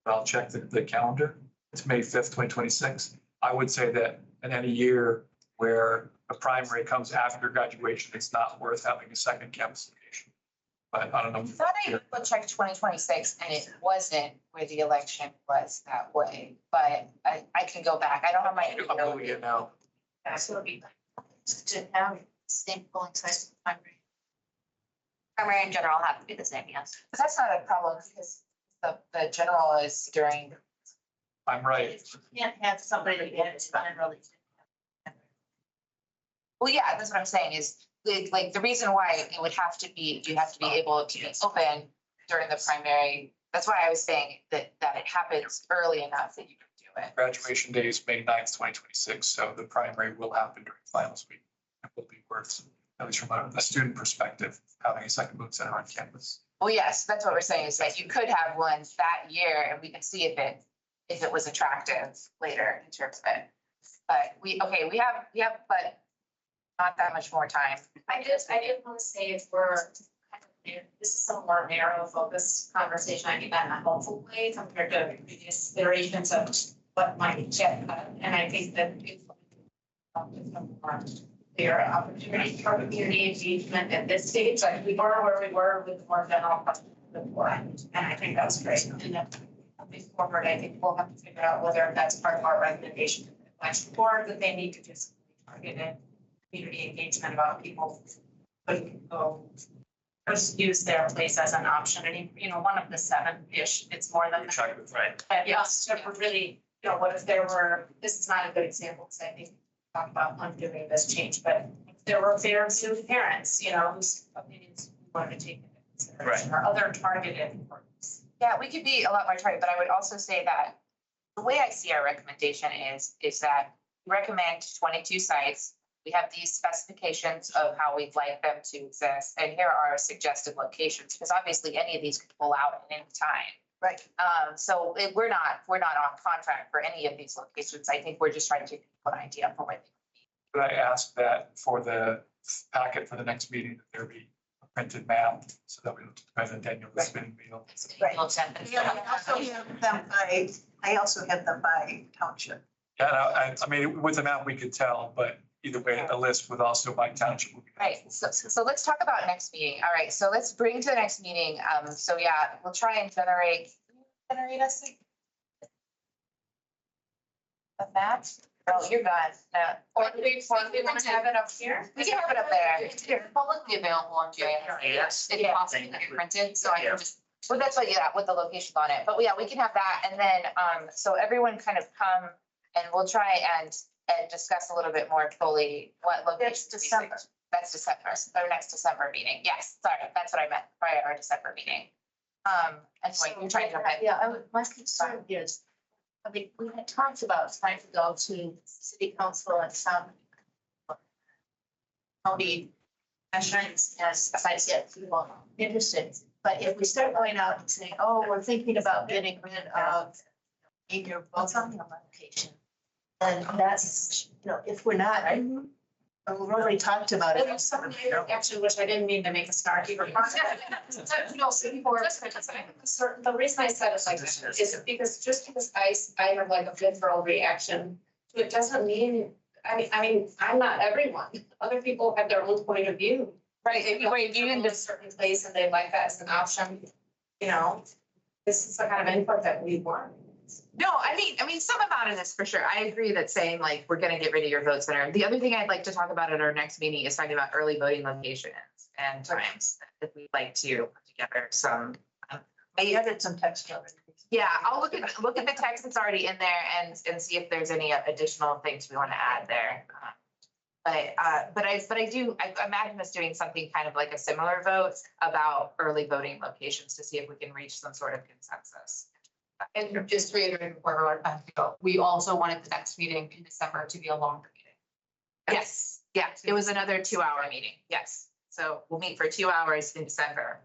But I'll check the calendar. It's May 5th, 2026. I would say that in any year where a primary comes after graduation, it's not worth having a second campus location. But I don't know. I thought I would check 2026 and it wasn't where the election was that way, but I can go back. I don't have my. I'm moving it now. That's what we. To have same polling size as primary. Primary in general have to be the same, yes. But that's not a problem because the general is during. I'm right. You can't have somebody that is generally. Well, yeah, that's what I'm saying is like the reason why it would have to be, you have to be able to be open during the primary. That's why I was saying that it happens early enough that you can do it. Graduation day is May 9th, 2026. So the primary will happen during finals week. It will be worth, at least from a student perspective, having a second boot center on campus. Well, yes, that's what we're saying is that you could have one that year and we can see if it was attractive later in terms of it. But we have, but not that much more time. I did want to say if we're, this is a more narrow focused conversation, I mean that in a helpful way compared to previous iterations of what might get cut. And I think that it's more clear opportunity for community engagement at this stage, like we are where we were with more general questions before. And I think that's great. And then moving forward, I think we'll have to figure out whether that's part of our recommendation or that they need to just target it. Community engagement about people could go just use their place as an option. And, you know, one of the 7-ish, it's more than. Check with, right. But yes, so we're really, you know, what if there were, this is not a good example, because I think we talked about undoing this change, but if there were very few parents, you know, whose opinions we wanted to take into consideration or other targeted groups. Yeah, we could be a lot more targeted, but I would also say that the way I see our recommendation is that we recommend 22 sites. We have these specifications of how we'd like them to exist, and here are our suggested locations, because obviously any of these could pull out at any time. Right. So we're not on contract for any of these locations. I think we're just trying to put an idea for where. Could I ask that for the packet for the next meeting, that there be a printed map so that we don't depend on Daniel's spinning wheel? Right. I also have them by township. Yeah, I mean, with the map, we could tell, but either way, a list with also by township would be. Right, so let's talk about next meeting. All right, so let's bring to the next meeting. So yeah, we'll try and generate us a map. Oh, you're gone. Or do we want to have it up here? We can have it up there. It's publicly available on GIS. Yes. It's possible to be printed, so I can just, well, that's what, yeah, with the location on it. But yeah, we can have that. And then, so everyone kind of come and we'll try and discuss a little bit more fully what location. That's December. That's December, our next December meeting. Yes, sorry, that's what I meant, prior to our December meeting. Anyway, you're trying to. My concern is, I mean, we had talked about trying to go to city council and some county commissions as sites get people interested. But if we start going out and saying, oh, we're thinking about getting rid of your votes on the location, then that's, you know, if we're not, we've already talked about it. Actually, which I didn't mean to make a snarky remark. No, so before, the reason I said it like this is because just because I have like a visceral reaction It doesn't mean, I mean, I'm not everyone. Other people have their own point of view. Right, If you wait, you in a certain place and they like that as an option, you know, this is the kind of input that we want. No, I mean, some amount of this for sure. I agree that saying like, we're gonna get rid of your vote center. The other thing I'd like to talk about at our next meeting is talking about early voting locations and times. If we'd like to put together some. I added some text already. Yeah, I'll look at the text that's already in there and see if there's any additional things we want to add there. But I imagine us doing something kind of like a similar vote about early voting locations to see if we can reach some sort of consensus. And just reiterating where we're at, we also wanted the next meeting in December to be a longer meeting. Yes, yeah, it was another 2-hour meeting. Yes. So we'll meet for 2 hours in December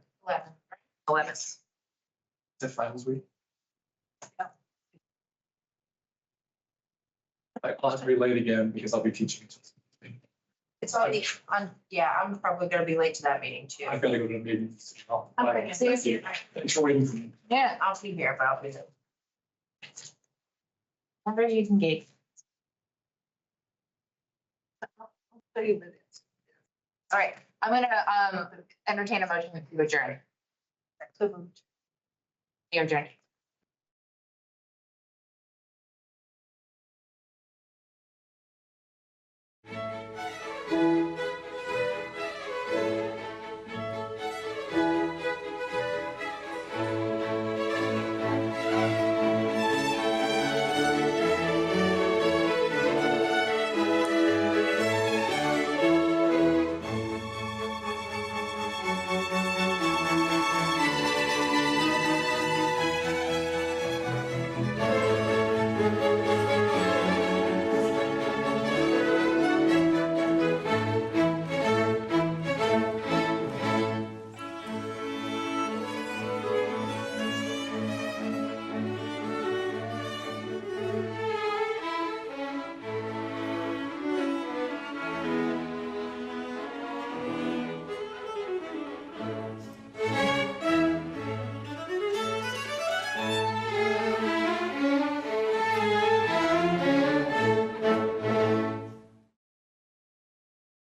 11th. The finals week. I'll have to be late again because I'll be teaching. It's already on, yeah, I'm probably gonna be late to that meeting too. I've got to go to a meeting. Okay, see you. Thanks for waiting for me. Yeah, I'll be here, but I'll be there. Whenever you can get. All right, I'm gonna entertain a motion to adjourn. You're adjourned.